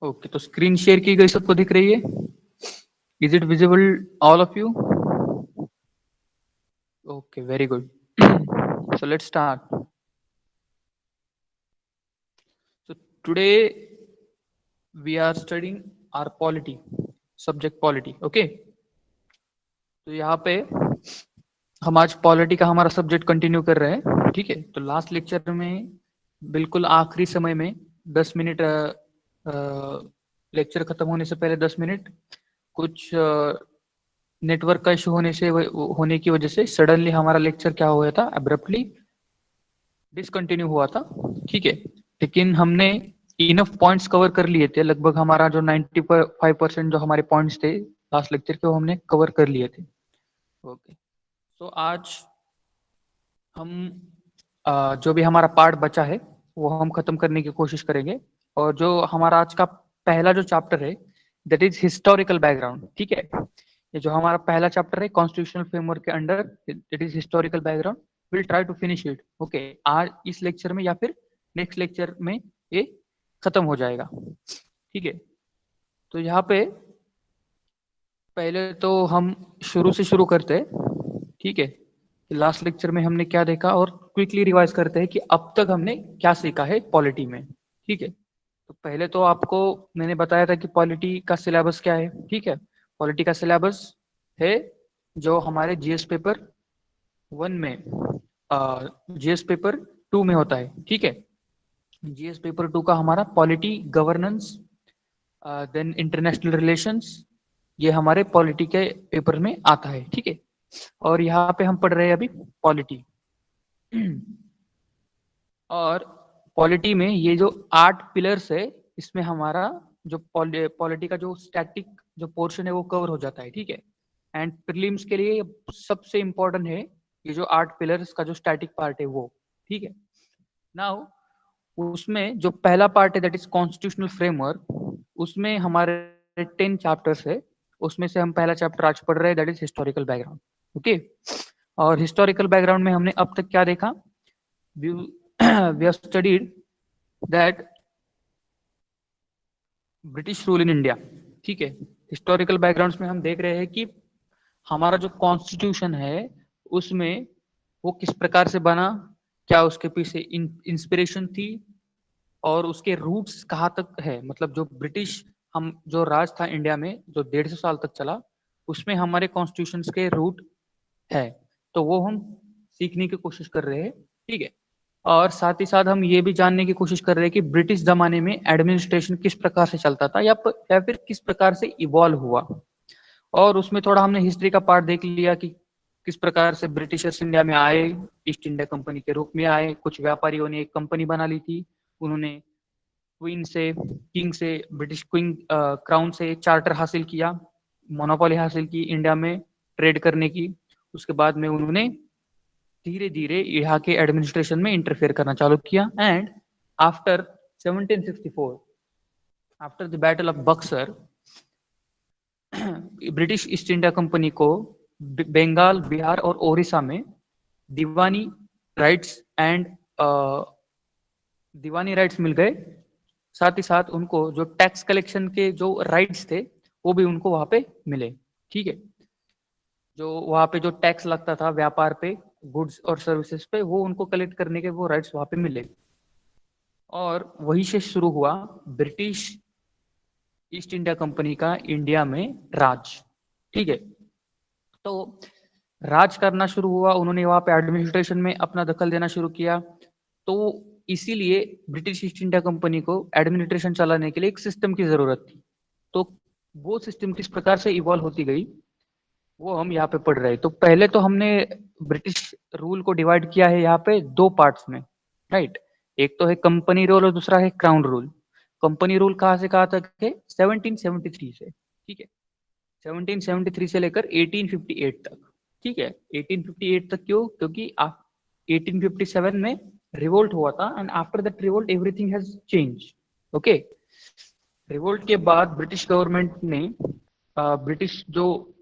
Okay, तो screen share की गई, सबको दिख रही है? Is it visible all of you? Okay, very good. So let's start. So today we are studying our polity, subject polity. Okay. तो यहाँ पे हम आज पॉलिटी का हमारा सब्जेक्ट कंटिन्यू कर रहे हैं. ठीक है, तो लास्ट लेक्चर में बिल्कुल आखिरी समय में 10 मिनट, लेक्चर खत्म होने से पहले 10 मिनट कुछ नेटवर्क का इशू होने की वजह से सडनली हमारा लेक्चर क्या हुआ था, अब्रप्टली डिसकंटिन्यू हुआ था. ठीक है, लेकिन हमने इनफ पॉइंट्स कवर कर लिए थे. लगभग हमारा जो 95% जो हमारे पॉइंट्स थे लास्ट लेक्चर के, वो हमने कवर कर लिए थे. ओके, तो आज हम जो भी हमारा पार्ट बचा है वो हम खत्म करने की कोशिश करेंगे. और जो हमारा आज का पहला जो चैप्टर है, दैट इज हिस्टोरिकल बैकग्राउंड. ठीक है, ये जो हमारा पहला चैप्टर है कॉन्स्टिट्यूशनल फ्रेमवर्क के under, that is historical background. Will try to finish it. Okay, आज इस लेक्चर में या फिर नेक्स्ट लेक्चर में ये खत्म हो जाएगा. ठीक है, तो यहाँ पे पहले तो हम शुरू से शुरू करते हैं. ठीक है, लास्ट लेक्चर में हमने क्या देखा और क्विकली रिवाइज करते हैं कि अब तक हमने क्या सीखा है पॉलिटी में. ठीक है, तो पहले तो आपको मैंने बताया था कि पॉलिटी का सिलेबस क्या है. ठीक है, पॉलिटी का सिलेबस है जो हमारे जीएस पेपर 1 में, जीएस पेपर 2 में होता है. ठीक है, जीएस पेपर 2 का हमारा polity, governance, then international relations, ये हमारे पॉलिटी के पेपर में आता है. ठीक है, और यहाँ पे हम पढ़ रहे हैं अभी पॉलिटी. और पॉलिटी में ये जो 8 पिलर्स है, इसमें हमारा जो पॉलिटी का जो स्टैटिक जो पोर्शन है वो कवर हो जाता है. ठीक है, एंड प्रीलिम्स के लिए सबसे इंपॉर्टेंट है ये जो 8 पिलर्स का जो स्टैटिक पार्ट है वो. ठीक है, नाउ उसमें जो पहला पार्ट है दैट इज कॉन्स्टिट्यूशनल फ्रेमवर्क, उसमें हमारे 10 चैप्टर्स है. उसमें से हम पहला चैप्टर आज पढ़ रहे हैं, that is historical background. Okay, और हिस्टोरिकल बैकग्राउंड में हमने अब तक क्या देखा? We have studied that British rule in India. ठीक है, हिस्टोरिकल बैकग्राउंड्स में हम देख रहे हैं कि हमारा जो कॉन्स्टिट्यूशन है उसमें वो किस प्रकार से बना, क्या उसके पीछे इंस्पिरेशन थी, और उसके रूट्स कहाँ तक है. मतलब जो ब्रिटिश हम जो राज था इंडिया में जो 150 साल तक चला, उसमें हमारे कॉन्स्टिट्यूशन के रूट है. तो वो हम सीखने की कोशिश कर रहे हैं. ठीक है, और साथ ही साथ हम ये भी जानने की कोशिश कर रहे हैं कि ब्रिटिश जमाने में एडमिनिस्ट्रेशन किस प्रकार से चलता था, या फिर किस प्रकार से इवॉल्व हुआ. और उसमें थोड़ा हमने हिस्ट्री का पार्ट देख लिया कि किस प्रकार से ब्रिटिशर्स इंडिया में आए, ईस्ट इंडिया कंपनी के रूप में आए. कुछ व्यापारियों ने एक कंपनी बना ली थी, उन्होंने क्वीन से, किंग से, ब्रिटिश क्वीन क्राउन से चार्टर हासिल किया, मोनोपोली हासिल की इंडिया में ट्रेड करने की. उसके बाद में उन्होंने धीरे धीरे यहाँ के एडमिनिस्ट्रेशन में इंटरफेयर करना चालू किया. And after 1764, after the battle of Buxar, British east India company को बंगाल, बिहार और ओडिशा में दीवानी राइट्स एंड दीवानी राइट्स मिल गए. साथ ही साथ उनको जो टैक्स कलेक्शन के जो राइट्स थे वो भी उनको वहां पे मिले. ठीक है, जो वहां पे जो टैक्स लगता था व्यापार पे, गुड्स और सर्विसेज पे, वो उनको कलेक्ट करने के वो राइट्स वहां पे मिले. और वही से शुरू हुआ ब्रिटिश ईस्ट इंडिया कंपनी का इंडिया में राज. ठीक है, तो राज करना शुरू हुआ, उन्होंने वहां पे एडमिनिस्ट्रेशन में अपना दखल देना शुरू किया. तो इसीलिए ब्रिटिश ईस्ट इंडिया कंपनी को एडमिनिस्ट्रेशन चलाने के लिए एक सिस्टम की जरूरत थी. तो वो सिस्टम किस प्रकार से इवॉल्व होती गई वो हम यहाँ पे पढ़ रहे हैं. तो पहले तो हमने ब्रिटिश रूल को डिवाइड किया है यहाँ पे 2 पार्ट्स में, राइट. एक तो है कंपनी रूल और दूसरा है क्राउन रूल. कंपनी रूल कहाँ से कहाँ तक है? 1773 से. ठीक है, 1773 से लेकर 1858 तक. ठीक है, 1858 तक क्यों? क्योंकि 1857 में रिवोल्ट हुआ था, and after that revolt everything has change. Okay, revolt के बाद ब्रिटिश गवर्नमेंट ने ब्रिटिश जो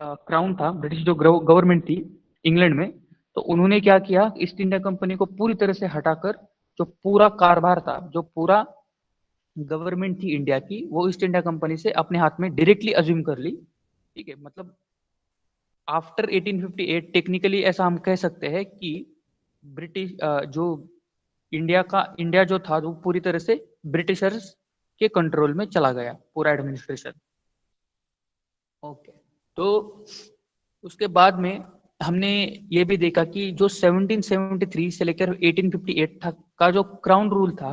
क्राउन था, ब्रिटिश जो गवर्नमेंट थी इंग्लैंड में, तो उन्होंने क्या किया, ईस्ट इंडिया कंपनी को पूरी तरह से हटाकर जो पूरा कारभार था, जो पूरा गवर्नमेंट थी इंडिया की, वो ईस्ट इंडिया कंपनी से अपने हाथ में डायरेक्टली अज्यूम कर ली। ठीक है, मतलब आफ्टर 1858 टेक्निकली ऐसा हम कह सकते हैं कि ब्रिटिश जो इंडिया जो था वो पूरी तरह से ब्रिटिशर्स के कंट्रोल में चला गया, पूरा एडमिनिस्ट्रेशन। ओके, तो उसके बाद में हमने ये भी देखा कि जो 1773 से लेकर 1858 तक का जो क्राउन रूल था,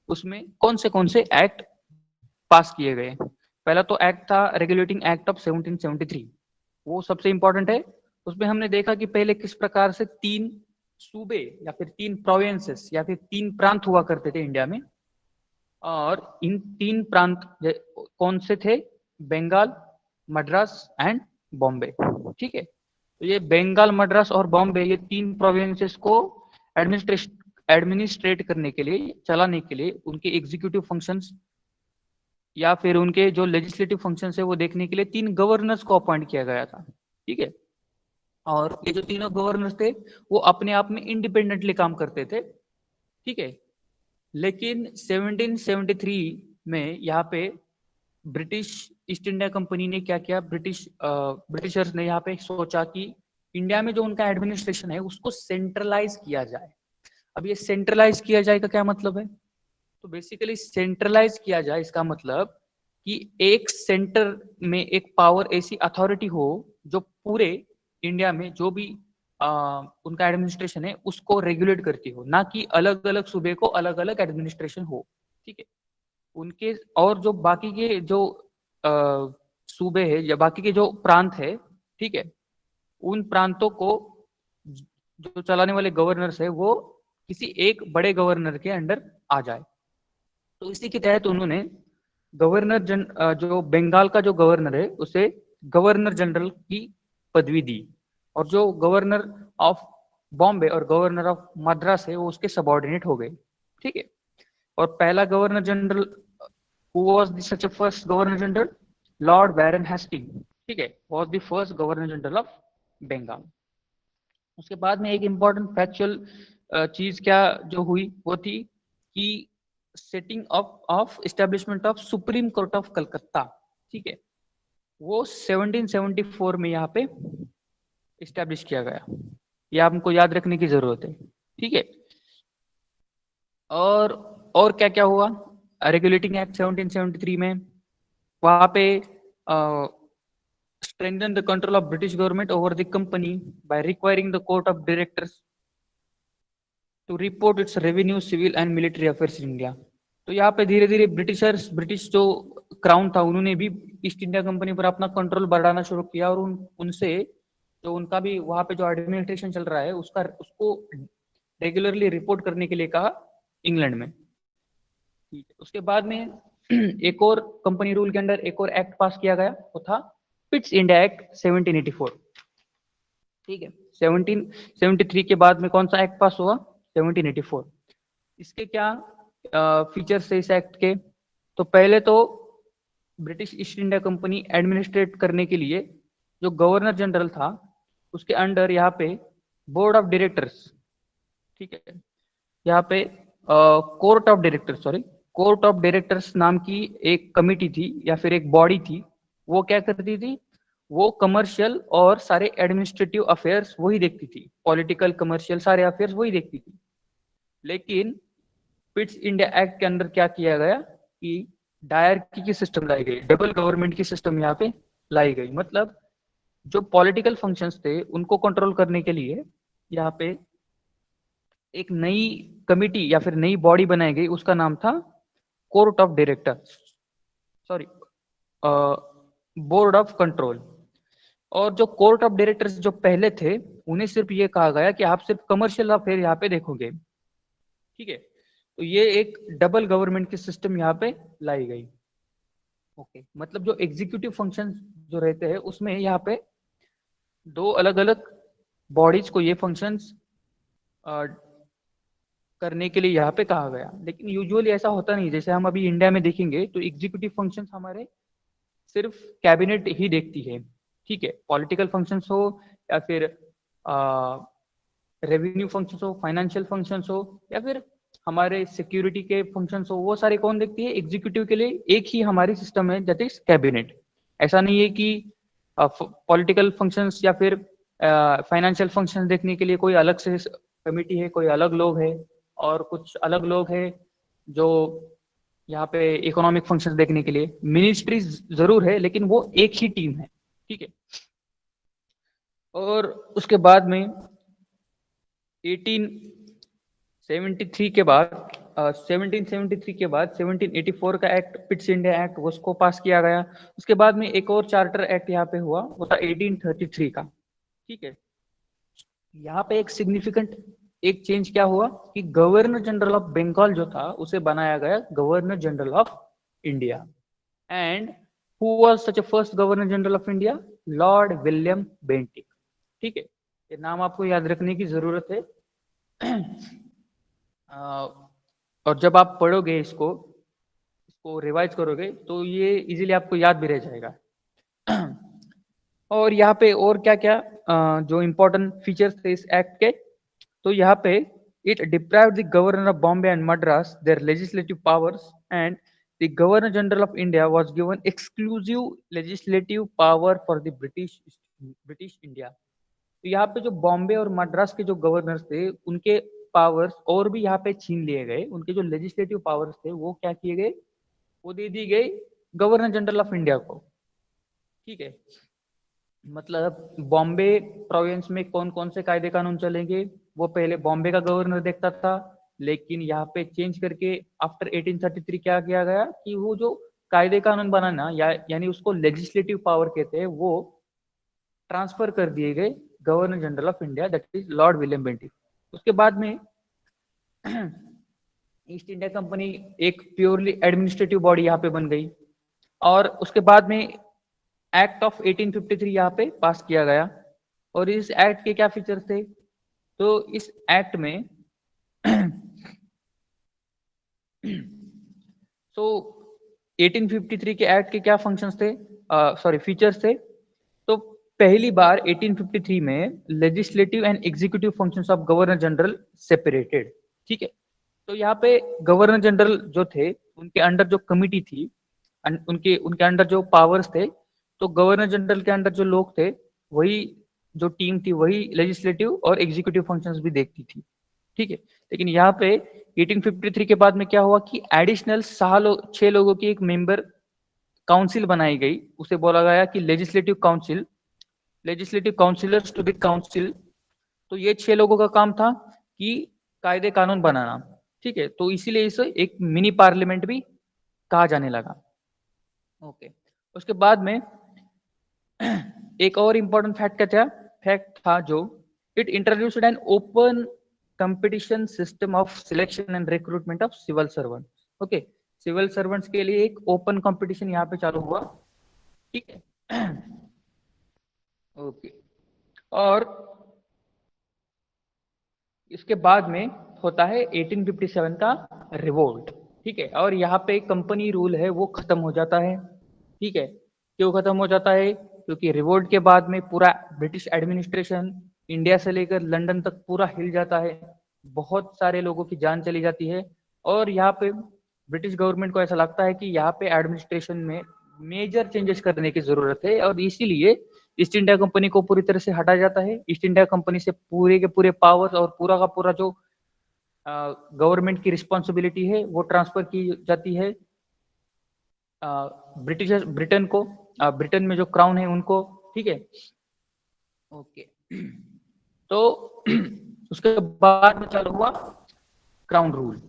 उसमें कौन से एक्ट पास किए गए। पहला तो एक्ट था रेगुलेटिंग एक्ट ऑफ 1773, वो सबसे इंपॉर्टेंट है। उसमें हमने देखा कि पहले किस प्रकार से 3 सूबे या फिर 3 प्रोविंसेस या फिर 3 प्रांत हुआ करते थे इंडिया में, और इन 3 प्रांत कौन से थे, बंगाल, मद्रास एंड बॉम्बे। ठीक है, तो ये बंगाल, मद्रास और बॉम्बे, ये 3 प्रोविंसेस को एडमिनिस्ट्रेट करने के लिए, चलाने के लिए, उनके एग्जीक्यूटिव फंक्शंस या फिर उनके जो लेजिस्लेटिव फंक्शंस है वो देखने के लिए 3 गवर्नर्स को अपॉइंट किया गया था। ठीक है, और ये जो तीनों गवर्नर्स थे वो अपने आप में इंडिपेंडेंटली काम करते थे। ठीक है, लेकिन 1773 में यहाँ पे ब्रिटिश ईस्ट इंडिया कंपनी ने क्या किया, ब्रिटिशर्स ने यहाँ पे सोचा कि इंडिया में जो उनका एडमिनिस्ट्रेशन है उसको सेंट्रलाइज किया जाए। अब ये सेंट्रलाइज किया जाए का क्या मतलब है, तो बेसिकली सेंट्रलाइज किया जाए इसका मतलब कि एक सेंटर में एक पावर, ऐसी अथॉरिटी हो जो पूरे इंडिया में जो भी उनका एडमिनिस्ट्रेशन है उसको रेगुलेट करती हो, ना कि अलग अलग सूबे को अलग अलग एडमिनिस्ट्रेशन हो। ठीक है, उनके और जो बाकी के जो सूबे है या बाकी के जो प्रांत है, ठीक है, उन प्रांतों को जो चलाने वाले गवर्नर्स है वो किसी एक बड़े गवर्नर के अंडर आ जाए। तो इसी के तहत उन्होंने जो बंगाल का जो गवर्नर है उसे गवर्नर जनरल की पदवी दी, और जो गवर्नर ऑफ बॉम्बे और गवर्नर ऑफ मद्रास है वो उसके सबॉर्डिनेट हो गए। ठीक है, और पहला governor general who was the such first governor general, Lord Baron Hasting. ठीक है, was the first governor general of Bengal. उसके बाद में एक इंपॉर्टेंट फैक्चुअल चीज क्या जो हुई वो थी कि setting of establishment of supreme court of Calcutta. ठीक है, वो 1774 में यहाँ पे इस्टेब्लिश किया गया, ये आपको याद रखने की जरूरत है। ठीक है, और क्या क्या हुआ रेगुलेटिंग एक्ट 1773 में, वहां पे strengthen the control of British government over the company by requiring the court of directors to report its revenue, civil and military affairs in India। तो यहाँ पे धीरे धीरे ब्रिटिश जो क्राउन था उन्होंने भी ईस्ट इंडिया कंपनी पर अपना कंट्रोल बढ़ाना शुरू किया, और उनसे जो उनका भी वहां पे जो एडमिनिस्ट्रेशन चल रहा है उसको रेगुलरली रिपोर्ट करने के लिए कहा इंग्लैंड में। ठीक है, उसके बाद में एक और कंपनी रूल के अंडर एक और एक्ट पास किया गया, वो था पिट्स इंडिया एक्ट 1784। ठीक है, 1773 के बाद में कौन सा एक्ट पास हुआ, 1784। इसके क्या फीचर्स है इस एक्ट के, तो पहले तो British east India company administrate करने के लिए जो गवर्नर जनरल था उसके अंडर यहाँ पे बोर्ड ऑफ डायरेक्टर्स, ठीक है, यहाँ पे court of directors, sorry, court of directors नाम की एक कमिटी थी या फिर एक बॉडी थी। वो क्या करती थी, वो कमर्शियल और सारे एडमिनिस्ट्रेटिव अफेयर्स वही देखती थी, पॉलिटिकल कमर्शियल सारे अफेयर्स वही देखती थी। लेकिन पिट्स इंडिया एक्ट के अंदर क्या किया गया कि डायरकी की सिस्टम लाई गई, डबल गवर्नमेंट की सिस्टम यहाँ पे लाई गई। मतलब जो पॉलिटिकल फंक्शंस थे उनको कंट्रोल करने के लिए यहाँ पे एक नई कमिटी या फिर नई बॉडी बनाई गई, उसका नाम था court of director, sorry, board of control. और जो कोर्ट ऑफ डायरेक्टर्स जो पहले थे उन्हें सिर्फ ये कहा गया कि आप सिर्फ कमर्शियल अफेयर यहाँ पे देखोगे। ठीक है, तो ये एक डबल गवर्नमेंट की सिस्टम यहाँ पे लाई गई। ओके, मतलब जो एग्जीक्यूटिव फंक्शन जो रहते हैं उसमें यहाँ पे दो अलग अलग बॉडीज को ये फंक्शंस करने के लिए यहाँ पे कहा गया। लेकिन यूजुअली ऐसा होता नहीं, जैसे हम अभी इंडिया में देखेंगे तो एग्जीक्यूटिव फंक्शंस हमारे सिर्फ कैबिनेट ही देखती है। ठीक है, पॉलिटिकल फंक्शंस हो या फिर रेवेन्यू फंक्शंस हो, फाइनेंशियल फंक्शंस हो या फिर हमारे सिक्योरिटी के फंक्शंस हो, वो सारे कौन देखती है? एग्जीक्यूटिव के लिए एक ही हमारी सिस्टम है, दैट इज कैबिनेट। ऐसा नहीं है कि पॉलिटिकल फंक्शंस या फिर फाइनेंशियल फंक्शंस देखने के लिए कोई अलग से कमिटी है, कोई अलग लोग है, और कुछ अलग लोग है जो यहाँ पे इकोनॉमिक फंक्शंस देखने के लिए। मिनिस्ट्री जरूर है, लेकिन वो एक ही टीम है, ठीक है। और उसके बाद में 1873 के बाद 1773 के बाद 1784 का एक्ट, पिट्स इंडिया एक्ट, उसको पास किया गया। उसके बाद में एक और चार्टर एक्ट यहाँ पे हुआ, वो था 1833 का, ठीक है। यहाँ पे एक सिग्निफिकेंट एक चेंज क्या हुआ कि गवर्नर जनरल ऑफ बंगाल जो था उसे बनाया गया governor general of India. And who was such a first governor general of India? Lord William Bentinck, ठीक है। ये नाम आपको याद रखने की जरूरत है। और जब आप पढ़ोगे इसको रिवाइज करोगे तो ये इजीली आपको याद भी रह जाएगा। और यहाँ पे और क्या क्या जो इम्पोर्टेंट फीचर्स थे इस एक्ट के, तो यहाँ पे it deprived the governor of Bombay and Madras their legislative powers, and the governor general of India was given exclusive legislative power for the British India. तो यहाँ पे जो बॉम्बे और मद्रास के जो गवर्नर्स थे उनके पावर्स और भी यहाँ पे छीन लिए गए। उनके जो लेजिस्लेटिव पावर्स थे वो क्या किए गए? वो दे दी गई गवर्नर जनरल ऑफ इंडिया को, ठीक है। मतलब बॉम्बे प्रोविंस में कौन कौन से कायदे कानून चलेंगे वो पहले बॉम्बे का गवर्नर देखता था, लेकिन यहाँ पे चेंज करके आफ्टर 1833 क्या किया गया कि वो जो कायदे कानून बनाना यानी उसको लेजिस्लेटिव पावर कहते हैं, वो ट्रांसफर कर दिए गए governor general of India, that is Lord William Bentinck. उसके बाद में ईस्ट इंडिया कंपनी एक प्योरली एडमिनिस्ट्रेटिव बॉडी यहाँ पे बन गई। और उसके बाद में एक्ट ऑफ 1853 यहाँ पे पास किया गया। और इस एक्ट के क्या फीचर्स थे? तो इस एक्ट में तो 1853 के एक्ट के क्या फंक्शंस थे, सॉरी फीचर्स थे? तो पहली बार 1853 में legislative and executive functions of governor general separated, ठीक है। तो यहाँ पे गवर्नर जनरल जो थे उनके अंडर जो कमिटी थी, उनके उनके अंडर जो पावर्स थे, तो गवर्नर जनरल के अंडर जो लोग थे वही जो टीम थी वही लेजिस्लेटिव और एग्जीक्यूटिव फंक्शंस भी देखती थी, ठीक है। लेकिन यहाँ पे 1853 के बाद में क्या हुआ कि एडिशनल 6 लोगों की एक मेंबर काउंसिल बनाई गई, उसे बोला गया कि legislative council, legislative councillors to the council. तो ये 6 लोगों का काम था कि कायदे कानून बनाना, ठीक है। तो इसीलिए इसे एक मिनी पार्लियामेंट भी कहा जाने लगा, ओके। उसके बाद में एक और इंपॉर्टेंट फैक्ट था जो it introduced an open competition system of selection and recruitment of civil servant, okay. Civil servants के लिए एक ओपन कंपटीशन यहाँ पे चालू हुआ, ठीक है। ओके। और इसके बाद में होता है 1857 का रिवोल्ट, ठीक है। और यहाँ पे कंपनी रूल है वो खत्म हो जाता है, ठीक है। क्यों खत्म हो जाता है? क्योंकि रिवोल्ट के बाद में पूरा ब्रिटिश एडमिनिस्ट्रेशन इंडिया से लेकर लंदन तक पूरा हिल जाता है, बहुत सारे लोगों की जान चली जाती है। और यहाँ पे ब्रिटिश गवर्नमेंट को ऐसा लगता है कि यहाँ पे एडमिनिस्ट्रेशन में मेजर चेंजेस करने की जरूरत है, और इसीलिए ईस्ट इंडिया कंपनी को पूरी तरह से हटा जाता है। ईस्ट इंडिया कंपनी से पूरे के पूरे पावर्स और पूरा का पूरा जो गवर्नमेंट की रिस्पॉन्सिबिलिटी है वो ट्रांसफर की जाती है ब्रिटेन को, ब्रिटेन में जो क्राउन है उनको, ठीक है, ओके। तो उसके बाद में चालू हुआ क्राउन रूल।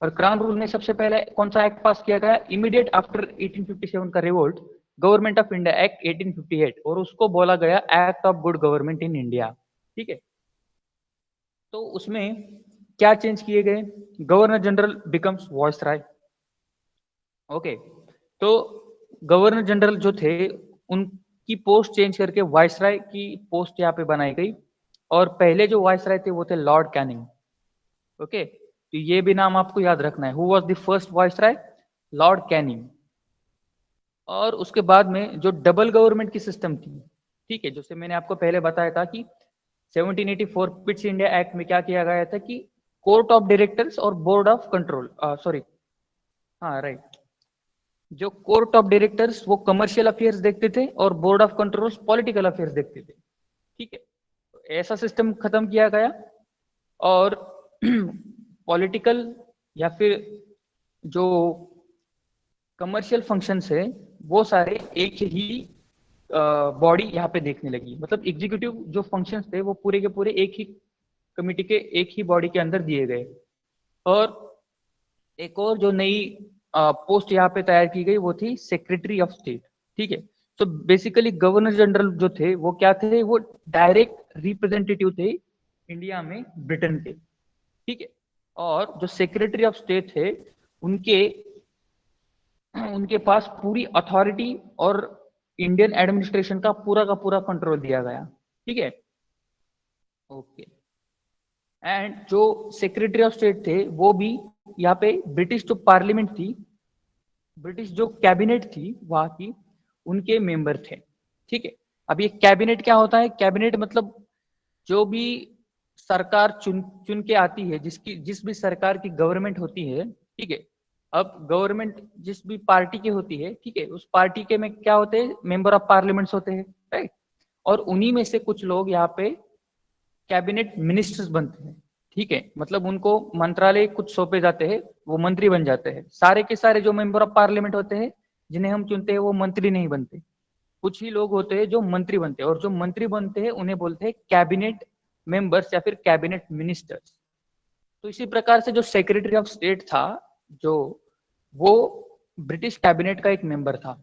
और क्राउन रूल में सबसे पहले कौन सा एक्ट पास किया गया? इमीडिएट आफ्टर 1857 का revolt, government of India act 1858, और उसको बोला गया act of good government in India, ठीक है। तो उसमें क्या चेंज किए गए? Governor general becomes viceroy, okay. तो गवर्नर जनरल जो थे उनकी पोस्ट चेंज करके वाइसराय की पोस्ट यहाँ पे बनाई गई। और पहले जो वाइसराय थे वो थे लॉर्ड कैनिंग, ओके। तो ये भी नाम आपको याद रखना है, who was the first viceroy? Lord Canning. और उसके बाद में जो डबल गवर्नमेंट की सिस्टम थी, ठीक है, जैसे मैंने आपको पहले बताया था कि 1784 पिट्स इंडिया एक्ट में क्या किया गया था कि कोर्ट ऑफ डायरेक्टर्स और बोर्ड ऑफ कंट्रोल, सॉरी, हाँ राइट, जो कोर्ट ऑफ डायरेक्टर्स वो कमर्शियल अफेयर्स देखते थे और board of controls political affairs देखते थे। ठीक है, तो ऐसा सिस्टम खत्म किया गया और पॉलिटिकल या फिर जो कमर्शियल फंक्शंस है वो सारे एक ही बॉडी यहाँ पे देखने लगी। मतलब एग्जीक्यूटिव जो फंक्शंस थे वो पूरे के पूरे एक ही कमिटी के एक ही बॉडी के अंदर दिए गए। और एक और जो नई पोस्ट यहाँ पे तैयार की गई वो थी सेक्रेटरी ऑफ स्टेट। ठीक है, तो बेसिकली गवर्नर जनरल जो थे वो क्या थे, वो डायरेक्ट रिप्रेजेंटेटिव थे इंडिया में ब्रिटेन के। ठीक है, और जो सेक्रेटरी ऑफ स्टेट थे उनके उनके पास पूरी अथॉरिटी और इंडियन एडमिनिस्ट्रेशन का पूरा कंट्रोल दिया गया। ठीक है, ओके। एंड जो सेक्रेटरी ऑफ स्टेट थे वो भी यहाँ पे ब्रिटिश जो पार्लियामेंट थी, ब्रिटिश जो कैबिनेट थी वहां की, उनके मेंबर थे। ठीक है, अब ये कैबिनेट क्या होता है? कैबिनेट मतलब जो भी सरकार चुन चुन के आती है, जिस भी सरकार की गवर्नमेंट होती है। ठीक है, अब गवर्नमेंट जिस भी पार्टी की होती है, ठीक है, उस पार्टी के में क्या होते हैं? मेंबर ऑफ पार्लियामेंट्स होते हैं, राइट। और उन्हीं में से कुछ लोग यहाँ पे कैबिनेट मिनिस्टर्स बनते हैं। ठीक है, मतलब उनको मंत्रालय कुछ सौंपे जाते हैं, वो मंत्री बन जाते हैं। सारे के सारे जो मेंबर ऑफ पार्लियामेंट होते हैं जिन्हें हम चुनते हैं वो मंत्री नहीं बनते, कुछ ही लोग होते हैं जो मंत्री बनते हैं, और जो मंत्री बनते हैं उन्हें बोलते हैं कैबिनेट मेंबर्स या फिर कैबिनेट मिनिस्टर्स। तो इसी प्रकार से जो सेक्रेटरी ऑफ स्टेट था, जो वो ब्रिटिश कैबिनेट का एक मेंबर था,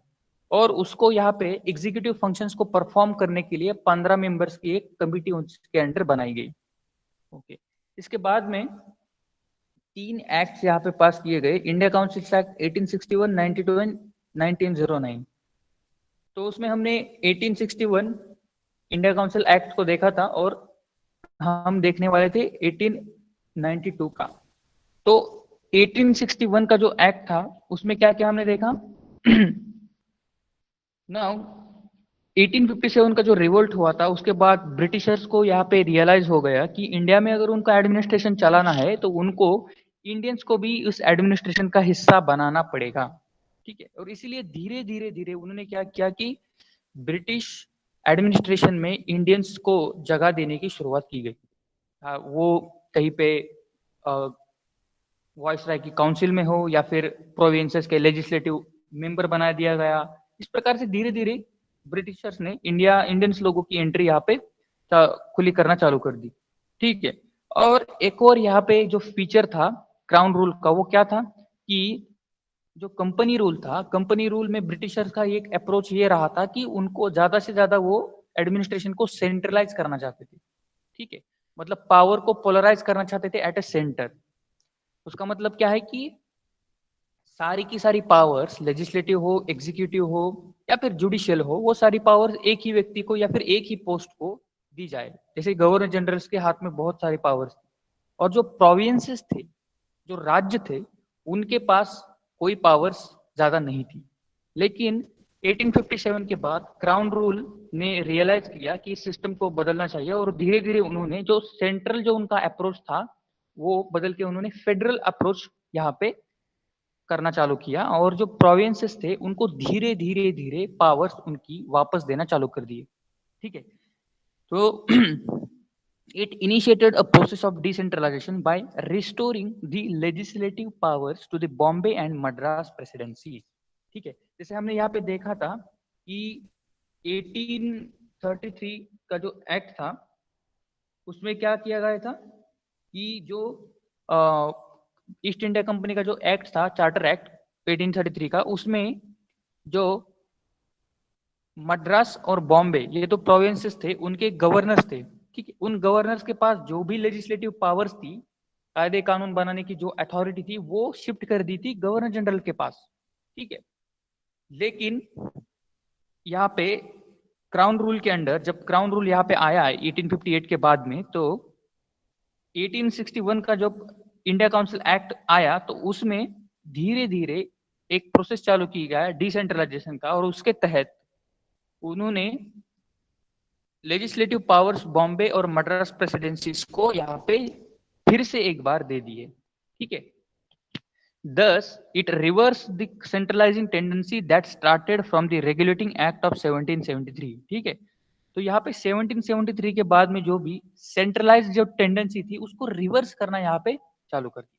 और उसको यहाँ पे एग्जीक्यूटिव फंक्शंस को परफॉर्म करने के लिए 15 मेंबर्स की एक कमिटी उसके अंडर बनाई गई। ओके, इसके बाद में 3 एक्ट यहाँ पे पास किए गए, इंडिया काउंसिल एक्ट 1861, 92 एंड 1909। तो उसमें हमने 1861 इंडिया काउंसिल एक्ट को देखा था, और हम देखने वाले थे 1892 का। तो 1861 का जो एक्ट था उसमें क्या क्या हमने देखा? नाउ 1857 का जो रिवोल्ट हुआ था उसके बाद ब्रिटिशर्स को यहाँ पे रियलाइज हो गया कि इंडिया में अगर उनका एडमिनिस्ट्रेशन चलाना है तो उनको इंडियंस को भी उस एडमिनिस्ट्रेशन का हिस्सा बनाना पड़ेगा। ठीक है, और इसीलिए धीरे धीरे धीरे उन्होंने क्या किया कि ब्रिटिश एडमिनिस्ट्रेशन में इंडियंस को जगह देने की शुरुआत की गई। वो कहीं पे वॉइस राय की काउंसिल में हो या फिर प्रोविंसेस के लेजिस्लेटिव मेंबर बना दिया गया। इस प्रकार से धीरे धीरे ब्रिटिशर्स ने इंडियंस लोगों की एंट्री यहाँ पे खुली करना चालू कर दी। ठीक है, और एक और यहाँ पे जो फीचर था क्राउन रूल का वो क्या था कि जो कंपनी रूल था, कंपनी रूल में ब्रिटिशर्स का एक अप्रोच ये रहा था कि उनको ज्यादा से ज्यादा वो एडमिनिस्ट्रेशन को सेंट्रलाइज करना चाहते थे। ठीक है, मतलब पावर को पोलराइज करना चाहते थे एट ए सेंटर। उसका मतलब क्या है कि सारी की सारी पावर्स, लेजिस्लेटिव हो, एग्जीक्यूटिव हो या फिर जुडिशियल हो, वो सारी पावर्स एक ही व्यक्ति को या फिर एक ही पोस्ट को दी जाए। जैसे गवर्नर जनरल्स के हाथ में बहुत सारी पावर्स थी, और जो प्रोविंसेस थे, जो राज्य थे, उनके पास कोई पावर्स ज्यादा नहीं थी। लेकिन 1857 के बाद क्राउन रूल ने रियलाइज किया कि इस सिस्टम को बदलना चाहिए, और धीरे धीरे उन्होंने जो सेंट्रल जो उनका अप्रोच था वो बदल के उन्होंने फेडरल अप्रोच यहाँ पे करना चालू किया, और जो प्रोविंसेस थे उनको धीरे धीरे धीरे पावर्स उनकी वापस देना चालू कर दिए। ठीक है, तो it initiated a process of decentralization by restoring the legislative powers to the Bombay and Madras presidencies। ठीक है, जैसे हमने यहाँ पे देखा था कि 1833 का जो एक्ट था उसमें क्या किया गया था कि जो ईस्ट इंडिया कंपनी का जो एक्ट था, चार्टर एक्ट 1833 का, उसमें जो मद्रास और बॉम्बे ये तो प्रोविंसेस थे, उनके गवर्नर्स थे। ठीक है, उन गवर्नर्स के पास जो भी लेजिस्लेटिव पावर्स थी, कायदे कानून बनाने की जो अथॉरिटी थी, वो शिफ्ट कर दी थी गवर्नर जनरल के पास। ठीक है, लेकिन यहाँ पे क्राउन रूल के अंडर, जब क्राउन रूल यहाँ पे आया है 1858 के बाद में, तो 1861 का जब इंडिया काउंसिल एक्ट आया तो उसमें धीरे धीरे एक प्रोसेस चालू की गया डिसेंट्रलाइजेशन का, और उसके तहत उन्होंने लेजिस्लेटिव पावर्स बॉम्बे और मद्रास प्रेसिडेंसीज को यहाँ पे फिर से एक बार दे दिए, ठीक है। Thus, it reversed the centralizing tendency that started from the Regulating Act of 1773, ठीक है। तो यहाँ पे 1773 के बाद में जो भी सेंट्रलाइज जो टेंडेंसी थी उसको रिवर्स करना यहाँ पे चालू कर दिया।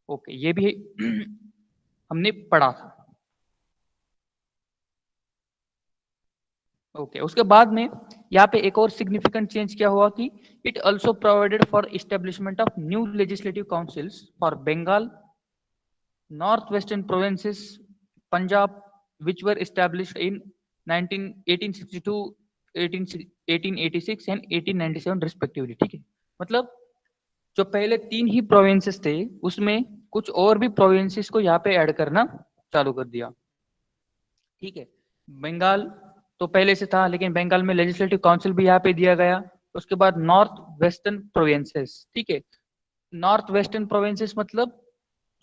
ओके, ये भी हमने पढ़ा था। ओके, उसके बाद में यहाँ पे एक और सिग्निफिकेंट चेंज क्या हुआ कि it also provided for establishment of new legislative councils for Bengal, north western provinces, Punjab, which were established in 1862, 1886 and 1897 respectively, ठीक है। मतलब जो पहले 3 ही प्रोविंसेस थे उसमें कुछ और भी प्रोविंसेस को यहाँ पे ऐड करना चालू कर दिया, ठीक है। बंगाल तो पहले से था, लेकिन बंगाल में लेजिस्लेटिव काउंसिल भी यहाँ पे दिया गया। उसके बाद नॉर्थ वेस्टर्न प्रोविंसेस, ठीक है। नॉर्थ वेस्टर्न प्रोविंसेस मतलब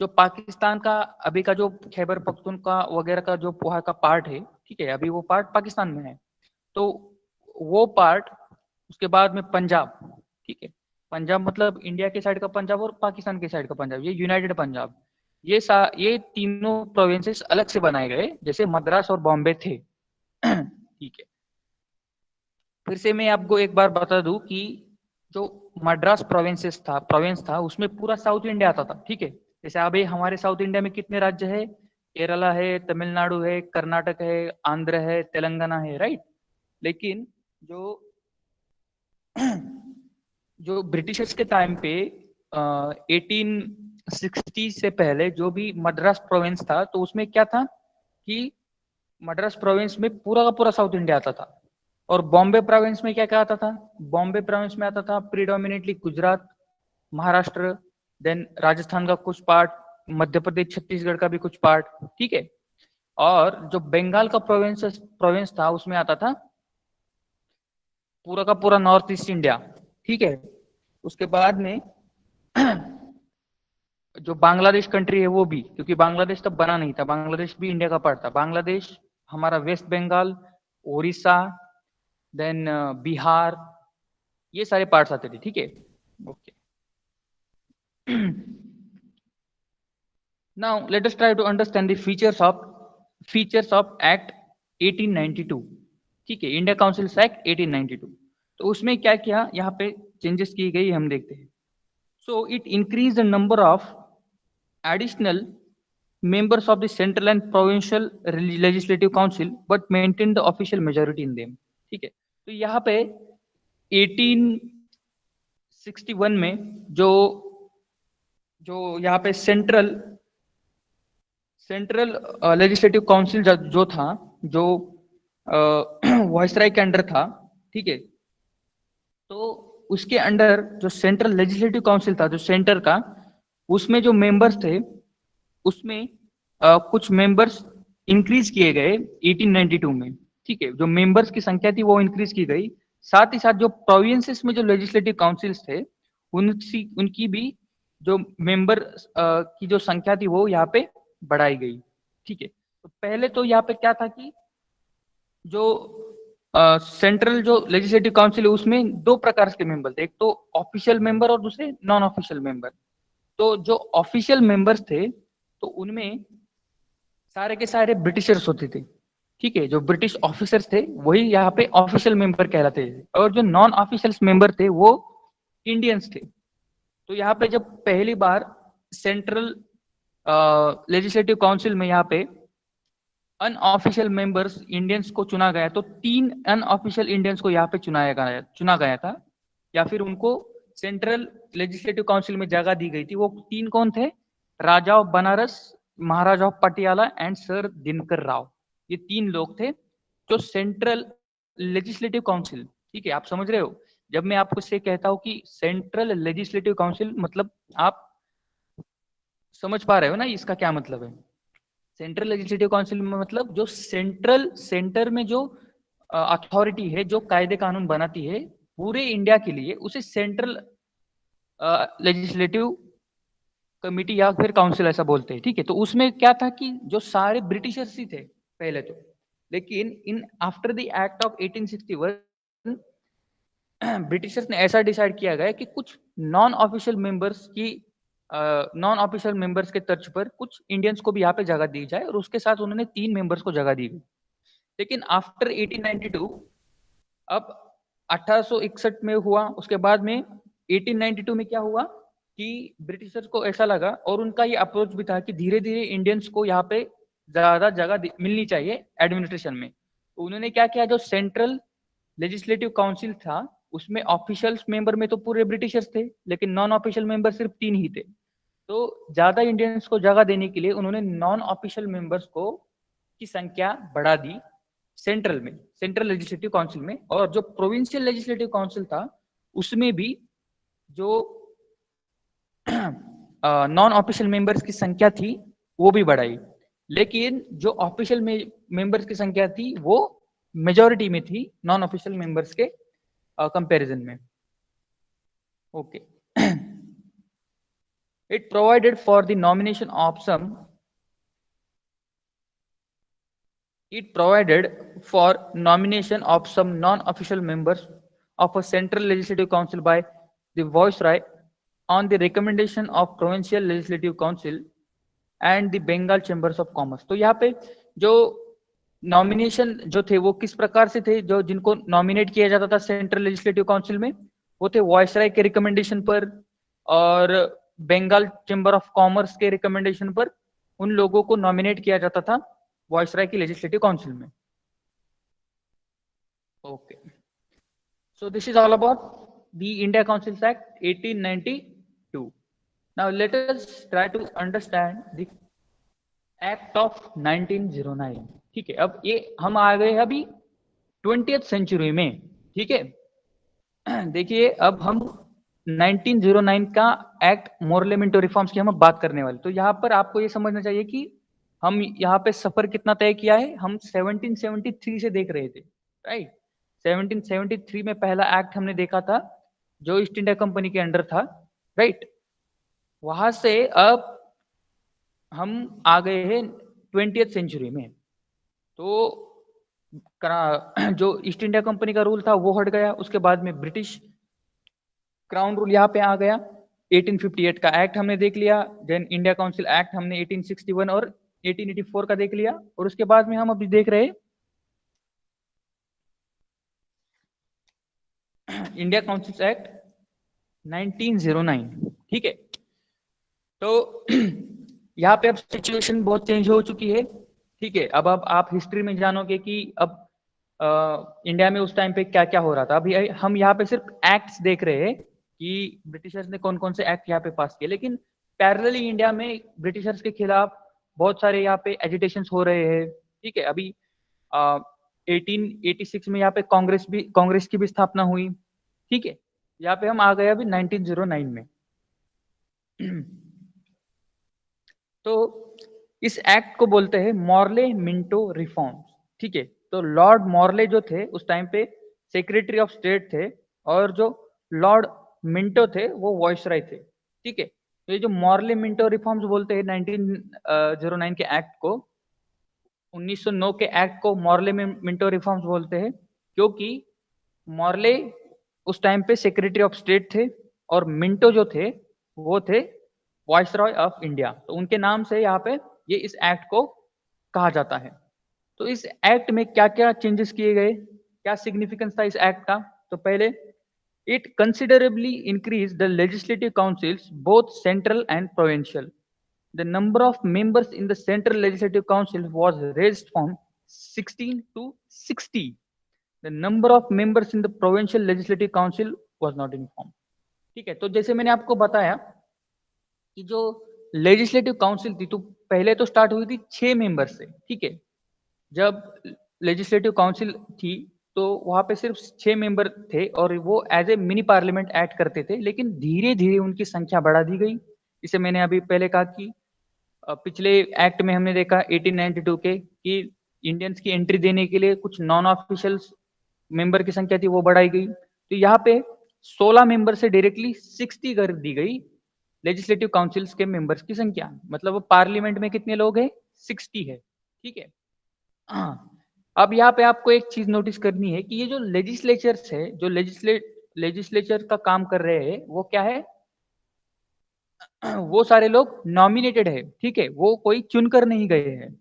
जो पाकिस्तान का अभी का जो खैबर पख्तूनख्वा वगैरह का जो वहाँ का पार्ट है, ठीक है, अभी वो पार्ट पाकिस्तान में है, तो वो पार्ट। उसके बाद में पंजाब, ठीक है। पंजाब मतलब इंडिया के साइड का पंजाब और पाकिस्तान के साइड का पंजाब, ये यूनाइटेड पंजाब। ये तीनों प्रोविंसेस अलग से बनाए गए, जैसे मद्रास और बॉम्बे थे। ठीक है। फिर से मैं आपको एक बार बता दूं कि जो मद्रास प्रोविंस था उसमें पूरा साउथ इंडिया आता था, ठीक है। जैसे अभी हमारे साउथ इंडिया में कितने राज्य है? केरला है, तमिलनाडु है, कर्नाटक है, आंध्र है, तेलंगाना है, राइट। लेकिन जो जो ब्रिटिशर्स के टाइम पे 1860 से पहले जो भी मद्रास प्रोविंस था, तो उसमें क्या था कि मद्रास प्रोविंस में पूरा का पूरा साउथ इंडिया आता था। और बॉम्बे प्रोविंस में क्या क्या आता था? बॉम्बे प्रोविंस में आता था प्रीडोमिनेटली गुजरात, महाराष्ट्र, देन राजस्थान का कुछ पार्ट, मध्य प्रदेश, छत्तीसगढ़ का भी कुछ पार्ट, ठीक है। और जो बंगाल का प्रोविंस था उसमें आता था पूरा का पूरा नॉर्थ ईस्ट इंडिया, ठीक है। उसके बाद में जो बांग्लादेश कंट्री है वो भी, क्योंकि बांग्लादेश तब बना नहीं था, बांग्लादेश भी इंडिया का पार्ट था। बांग्लादेश, हमारा वेस्ट बंगाल, उड़ीसा, देन बिहार, ये सारे पार्ट्स आते थे, ठीक है। Okay, now let us try to understand the features of act 1892, ठीक है, इंडिया काउंसिल एक्ट 1892। तो उसमें क्या किया, यहाँ पे चेंजेस की गई हम देखते हैं। So it increase the number of additional members of the central and provincial legislative council but maintain the official majority in them, ठीक है। तो यहाँ पे 1861 में जो जो यहाँ पे सेंट्रल लेजिस्लेटिव काउंसिल जो था, जो वायसराय के अंडर था, ठीक है। तो उसके अंडर जो सेंट्रल लेजिस्लेटिव काउंसिल था, जो सेंटर का, उसमें जो मेंबर्स थे उसमें कुछ मेंबर्स इंक्रीज किए गए 1892 में, ठीक है। जो मेंबर्स की संख्या थी वो इंक्रीज की गई। साथ ही साथ जो प्रोविंसेस में जो लेजिस्लेटिव काउंसिल्स थे उनकी भी जो मेंबर की जो संख्या थी वो यहाँ पे बढ़ाई गई, ठीक है। तो पहले तो यहाँ पे क्या था कि जो सेंट्रल जो लेजिस्लेटिव काउंसिल है उसमें दो प्रकार के मेंबर थे, एक तो ऑफिशियल मेंबर और दूसरे नॉन ऑफिशियल मेंबर। तो जो ऑफिशियल मेंबर्स थे तो उनमें सारे के सारे ब्रिटिशर्स होते थे, ठीक है। जो ब्रिटिश ऑफिसर्स थे वही यहाँ पे ऑफिशियल मेंबर कहलाते थे, और जो नॉन ऑफिशियल मेंबर थे वो इंडियंस थे। तो यहाँ पे जब पहली बार सेंट्रल लेजिस्लेटिव काउंसिल में यहाँ पे अनऑफिशियल मेंबर्स इंडियंस को चुना गया, तो 3 अनऑफिशियल इंडियंस को यहाँ पे चुना गया था, या फिर उनको सेंट्रल लेजिस्लेटिव काउंसिल में जगह दी गई थी। वो 3 कौन थे? Raja of Banaras, Maharaja of Patiala and sir Dinkar Rao. ये 3 लोग थे जो सेंट्रल लेजिस्लेटिव काउंसिल, ठीक है। आप समझ रहे हो, जब मैं आपको से कहता हूं कि सेंट्रल लेजिस्लेटिव काउंसिल, मतलब आप समझ पा रहे हो ना इसका क्या मतलब है? सेंट्रल लेजिस्लेटिव काउंसिल में मतलब जो सेंटर में जो अथॉरिटी है, जो कायदे कानून बनाती है पूरे इंडिया के लिए, उसे सेंट्रल लेजिस्लेटिव कमिटी या फिर काउंसिल ऐसा बोलते हैं, ठीक है। तो उसमें क्या था कि जो सारे ब्रिटिशर्स ही थे पहले तो, लेकिन in after the act of 1861 Britishers ने ऐसा डिसाइड किया गया कि कुछ नॉन ऑफिशियल मेंबर्स की नॉन ऑफिशियल मेंबर्स के तर्ज पर कुछ इंडियंस को भी यहाँ पे जगह दी जाए, और उसके साथ उन्होंने 3 मेंबर्स को जगह दी गई। लेकिन आफ्टर 1892, अब 1861 में हुआ, उसके बाद में 1892 में क्या हुआ कि ब्रिटिशर्स को ऐसा लगा, और उनका ये अप्रोच भी था कि धीरे धीरे इंडियंस को यहाँ पे ज्यादा जगह मिलनी चाहिए एडमिनिस्ट्रेशन में। तो उन्होंने क्या किया, जो सेंट्रल लेजिस्लेटिव काउंसिल था उसमें ऑफिशियल मेंबर में तो पूरे ब्रिटिशर्स थे, लेकिन नॉन ऑफिशियल मेंबर सिर्फ 3 ही थे। तो ज्यादा इंडियंस को जगह देने के लिए उन्होंने नॉन ऑफिशियल मेंबर्स को की संख्या बढ़ा दी सेंट्रल में, सेंट्रल लेजिस्लेटिव काउंसिल में। और जो प्रोविंशियल लेजिस्लेटिव काउंसिल था उसमें भी जो नॉन ऑफिशियल मेंबर्स की संख्या थी वो भी बढ़ाई, लेकिन जो ऑफिशियल मेंबर्स की संख्या थी वो मेजॉरिटी में थी नॉन ऑफिशियल मेंबर्स के कंपैरिजन में। Okay. It provided for the nomination of some It provided for nomination of some non-official members of a central legislative council by the viceroy on the recommendation of provincial legislative council and the Bengal chambers of commerce। तो यहाँ पे जो nomination जो थे वो किस प्रकार से थे, जो जिनको नॉमिनेट किया जाता था सेंट्रल लेजिस्लेटिव काउंसिल में, वो थे वायसराय के रिकमेंडेशन पर और बंगाल चेंबर ऑफ कॉमर्स के रिकमेंडेशन पर उन लोगों को नॉमिनेट किया जाता था वायसराय की लेजिस्लेटिव काउंसिल में। Okay, so this is all about the India Councils Act 1892. Now let us try to understand the Act of 1909। ठीक है, अब ये हम आ गए अभी 20th सेंचुरी में। ठीक है, देखिए अब हम 1909 का एक्ट मोरलेमेंटो रिफॉर्म्स की हम बात करने वाले। तो यहाँ पर आपको ये समझना चाहिए कि हम यहाँ पे सफर कितना तय किया है, हम 1773 से देख रहे थे, राइट। 1773 में पहला एक्ट हमने देखा था जो ईस्ट इंडिया कंपनी के अंडर था, राइट। वहां से अब हम आ गए हैं 20th सेंचुरी में। तो जो ईस्ट इंडिया कंपनी का रूल था वो हट गया, उसके बाद में ब्रिटिश क्राउन रूल यहाँ पे आ गया। 1858 का एक्ट हमने देख लिया, देन इंडिया काउंसिल एक्ट हमने 1861 और 1884 का देख लिया, और उसके बाद में हम अभी देख रहे इंडिया काउंसिल एक्ट 1909। ठीक है, तो यहाँ पे अब सिचुएशन बहुत चेंज हो चुकी है। ठीक है, अब आप हिस्ट्री में जानोगे कि अब इंडिया में उस टाइम पे क्या क्या हो रहा था। अभी हम यहाँ पे सिर्फ एक्ट्स देख रहे हैं कि ब्रिटिशर्स ने कौन कौन से एक्ट यहाँ पे पास किए, लेकिन पैरेलली इंडिया में ब्रिटिशर्स के खिलाफ बहुत सारे यहाँ पे एजिटेशंस हो रहे हैं। ठीक है, अभी 1886 में यहाँ पे कांग्रेस की भी स्थापना हुई। ठीक है, यहाँ पे हम आ गए अभी 1909 में। तो इस एक्ट को बोलते हैं मॉर्ले मिंटो रिफॉर्म्स। ठीक है, तो लॉर्ड मॉर्ले जो थे उस टाइम पे सेक्रेटरी ऑफ स्टेट थे, और जो लॉर्ड मिंटो थे वो वॉइसराय थे। ठीक है, तो ये जो मॉर्ले मिंटो रिफॉर्म्स बोलते हैं 1909 के एक्ट को, 1909 के एक्ट को मॉर्ले मिंटो रिफॉर्म्स बोलते हैं, क्योंकि मॉर्ले उस टाइम पे सेक्रेटरी ऑफ स्टेट थे और मिंटो जो थे वो थे वाइसरॉय ऑफ इंडिया। तो उनके नाम से यहाँ पे ये इस एक्ट को कहा जाता है। तो इस एक्ट में क्या क्या चेंजेस किए गए, क्या सिग्निफिकेंस था इस एक्ट का। तो पहले, it considerably increase the legislative councils both central and provincial. The number of members in the Central Legislative Council was raised from 16 to 60. The number of members in the Provincial Legislative Council was not informed। ठीक है, तो जैसे मैंने आपको बताया कि जो legislative council थी तो पहले तो स्टार्ट हुई थी 6 मेंबर से। ठीक है, जब लेजिस्लेटिव काउंसिल थी तो वहां पे सिर्फ 6 मेंबर थे और वो as a mini parliament act करते थे, लेकिन धीरे धीरे उनकी संख्या बढ़ा दी गई। इसे मैंने अभी पहले कहा कि पिछले एक्ट में हमने देखा 1892 के कि इंडियंस की एंट्री देने के लिए कुछ नॉन ऑफिशियल मेंबर की संख्या थी वो बढ़ाई गई। तो यहाँ पे 16 मेंबर से डायरेक्टली 60 कर दी गई लेजिस्लेटिव काउंसिल्स के मेंबर्स की संख्या। मतलब पार्लियामेंट में कितने लोग हैं, 60 है। ठीक है, अब यहाँ पे आपको एक चीज नोटिस करनी है कि ये जो लेजिस्लेचर्स है, जो लेजिस्लेचर का काम कर रहे हैं वो क्या है, वो सारे लोग नॉमिनेटेड है, ठीक है, वो कोई चुनकर नहीं गए हैं।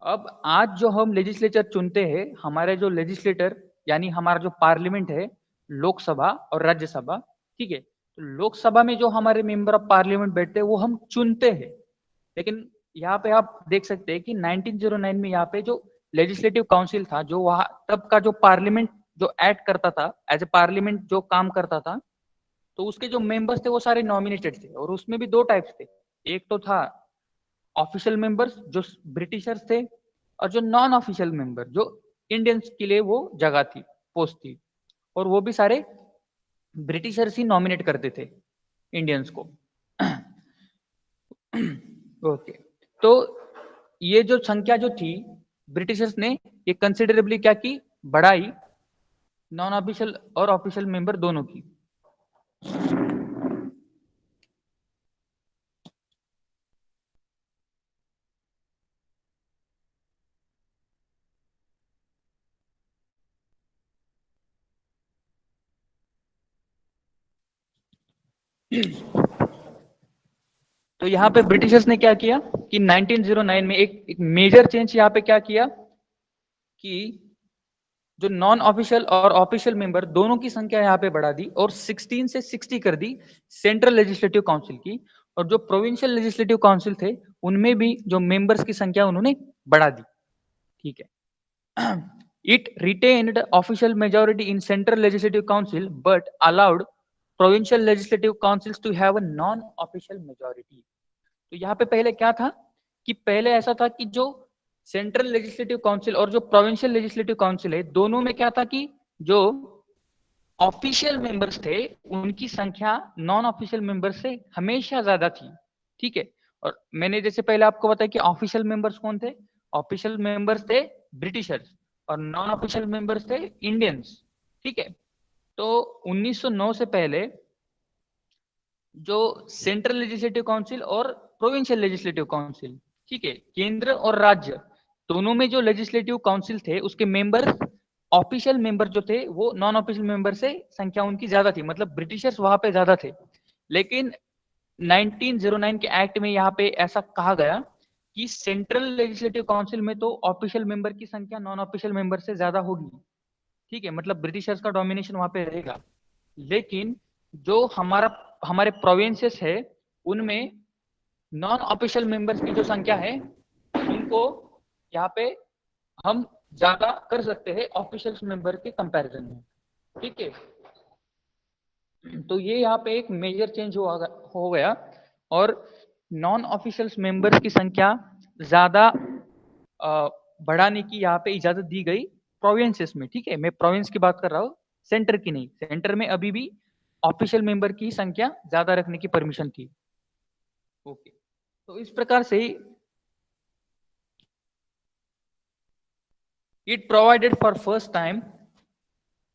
अब आज जो हम लेजिस्लेचर चुनते हैं, हमारे जो लेजिस्लेटर यानी हमारा जो पार्लियामेंट है, लोकसभा और राज्यसभा, ठीक है, तो लोकसभा में जो हमारे मेंबर ऑफ पार्लियामेंट बैठते हैं वो हम चुनते हैं। लेकिन यहाँ पे आप देख सकते हैं कि 1909 में यहाँ पे जो लेजिस्लेटिव काउंसिल था, जो वहां तब का जो पार्लियामेंट जो एक्ट करता था, एज ए पार्लियामेंट जो काम करता था, तो उसके जो मेंबर्स थे वो सारे नॉमिनेटेड थे, और उसमें भी दो टाइप्स थे। एक तो था ऑफिशियल मेंबर्स जो ब्रिटिशर्स थे, और जो नॉन ऑफिशियल मेंबर जो इंडियंस के लिए वो जगह थी, पोस्ट थी, और वो भी सारे ब्रिटिशर्स ही नॉमिनेट करते थे इंडियंस को। ओके, तो ये जो संख्या जो थी ब्रिटिशर्स ने ये कंसिडरेबली क्या की, बढ़ाई, नॉन ऑफिशियल और ऑफिशियल मेंबर दोनों की। तो यहाँ पे ब्रिटिशर्स ने क्या किया कि 1909 में एक मेजर चेंज यहाँ पे क्या किया कि जो नॉन ऑफिशियल और ऑफिशियल मेंबर दोनों की संख्या यहाँ पे बढ़ा दी, और 16 से 60 कर दी सेंट्रल लेजिस्लेटिव काउंसिल की, और जो प्रोविंशियल लेजिस्लेटिव काउंसिल थे उनमें भी जो मेंबर्स की संख्या उन्होंने बढ़ा दी, ठीक है। It retained official majority in central legislative council but allowed provincial legislative councils to have a non official majority. तो यहाँ पे पहले क्या था कि पहले ऐसा था कि जो सेंट्रल लेजिस्लेटिव काउंसिल और जो प्रोविंशियल लेजिस्लेटिव काउंसिल है, दोनों में क्या था कि जो ऑफिशियल मेंबर्स थे उनकी संख्या नॉन ऑफिशियल मेंबर्स से हमेशा ज्यादा थी, ठीक है। और मैंने जैसे पहले आपको बताया कि ऑफिशियल मेंबर्स कौन थे, ऑफिशियल मेंबर्स थे ब्रिटिशर्स, और नॉन ऑफिशियल मेंबर्स थे इंडियंस, ठीक है। तो 1909 से पहले जो सेंट्रल लेजिस्लेटिव काउंसिल और प्रोविंशियल लेजिस्लेटिव काउंसिल, ठीक है, केंद्र और राज्य दोनों में जो लेजिस्लेटिव काउंसिल थे उसके मेंबर, ऑफिशियल मेंबर जो थे वो नॉन ऑफिशियल मेंबर से संख्या उनकी ज्यादा थी, मतलब ब्रिटिशर्स वहां पे ज्यादा थे। लेकिन 1909 के एक्ट में यहाँ पे ऐसा कहा गया कि सेंट्रल लेजिस्लेटिव काउंसिल में तो ऑफिशियल मेंबर की संख्या नॉन ऑफिशियल मेंबर से ज्यादा होगी, ठीक है, मतलब ब्रिटिशर्स का डोमिनेशन वहां पे रहेगा। लेकिन जो हमारे प्रोविंसेस है उनमें नॉन ऑफिशियल मेंबर्स की जो संख्या है उनको यहाँ पे हम ज्यादा कर सकते हैं ऑफिशियल मेंबर के कंपैरिजन में, ठीक है। तो ये यहाँ पे एक मेजर चेंज हो गया, और नॉन ऑफिशियल मेंबर्स की संख्या ज्यादा बढ़ाने की यहाँ पे इजाजत दी गई प्रोविंसेस में, ठीक है, मैं प्रोविंस की बात कर रहा हूँ, सेंटर की नहीं। सेंटर में अभी भी ऑफिशियल मेंबर की संख्या ज्यादा रखने की परमिशन थी। ओके, तो इस प्रकार से it provided for first time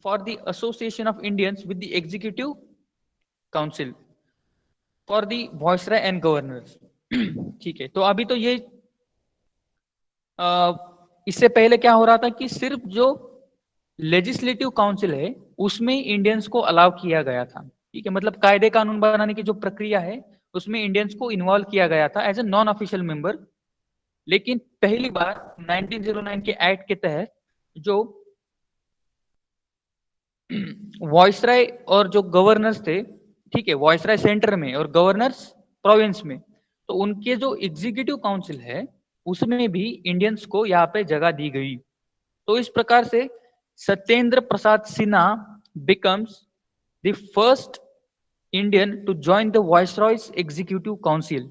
for the association of Indians with the executive council for the viceroy and governors, ठीक है। तो अभी तो ये इससे पहले क्या हो रहा था कि सिर्फ जो लेजिस्लेटिव काउंसिल है उसमें इंडियंस को अलाउ किया गया था, ठीक है, मतलब कायदे कानून बनाने की जो प्रक्रिया है उसमें इंडियंस को इन्वॉल्व किया गया था as a non official member. लेकिन पहली बार 1909 के एक्ट के तहत जो वॉइसराय और जो गवर्नर्स थे, ठीक है, वॉइसराय सेंटर में और गवर्नर्स प्रोविंस में, तो उनके जो एग्जीक्यूटिव काउंसिल है उसमें भी इंडियंस को यहाँ पे जगह दी गई। तो इस प्रकार से Satyendra Prasad Sinha becomes the first Indian to join the viceroy's executive council.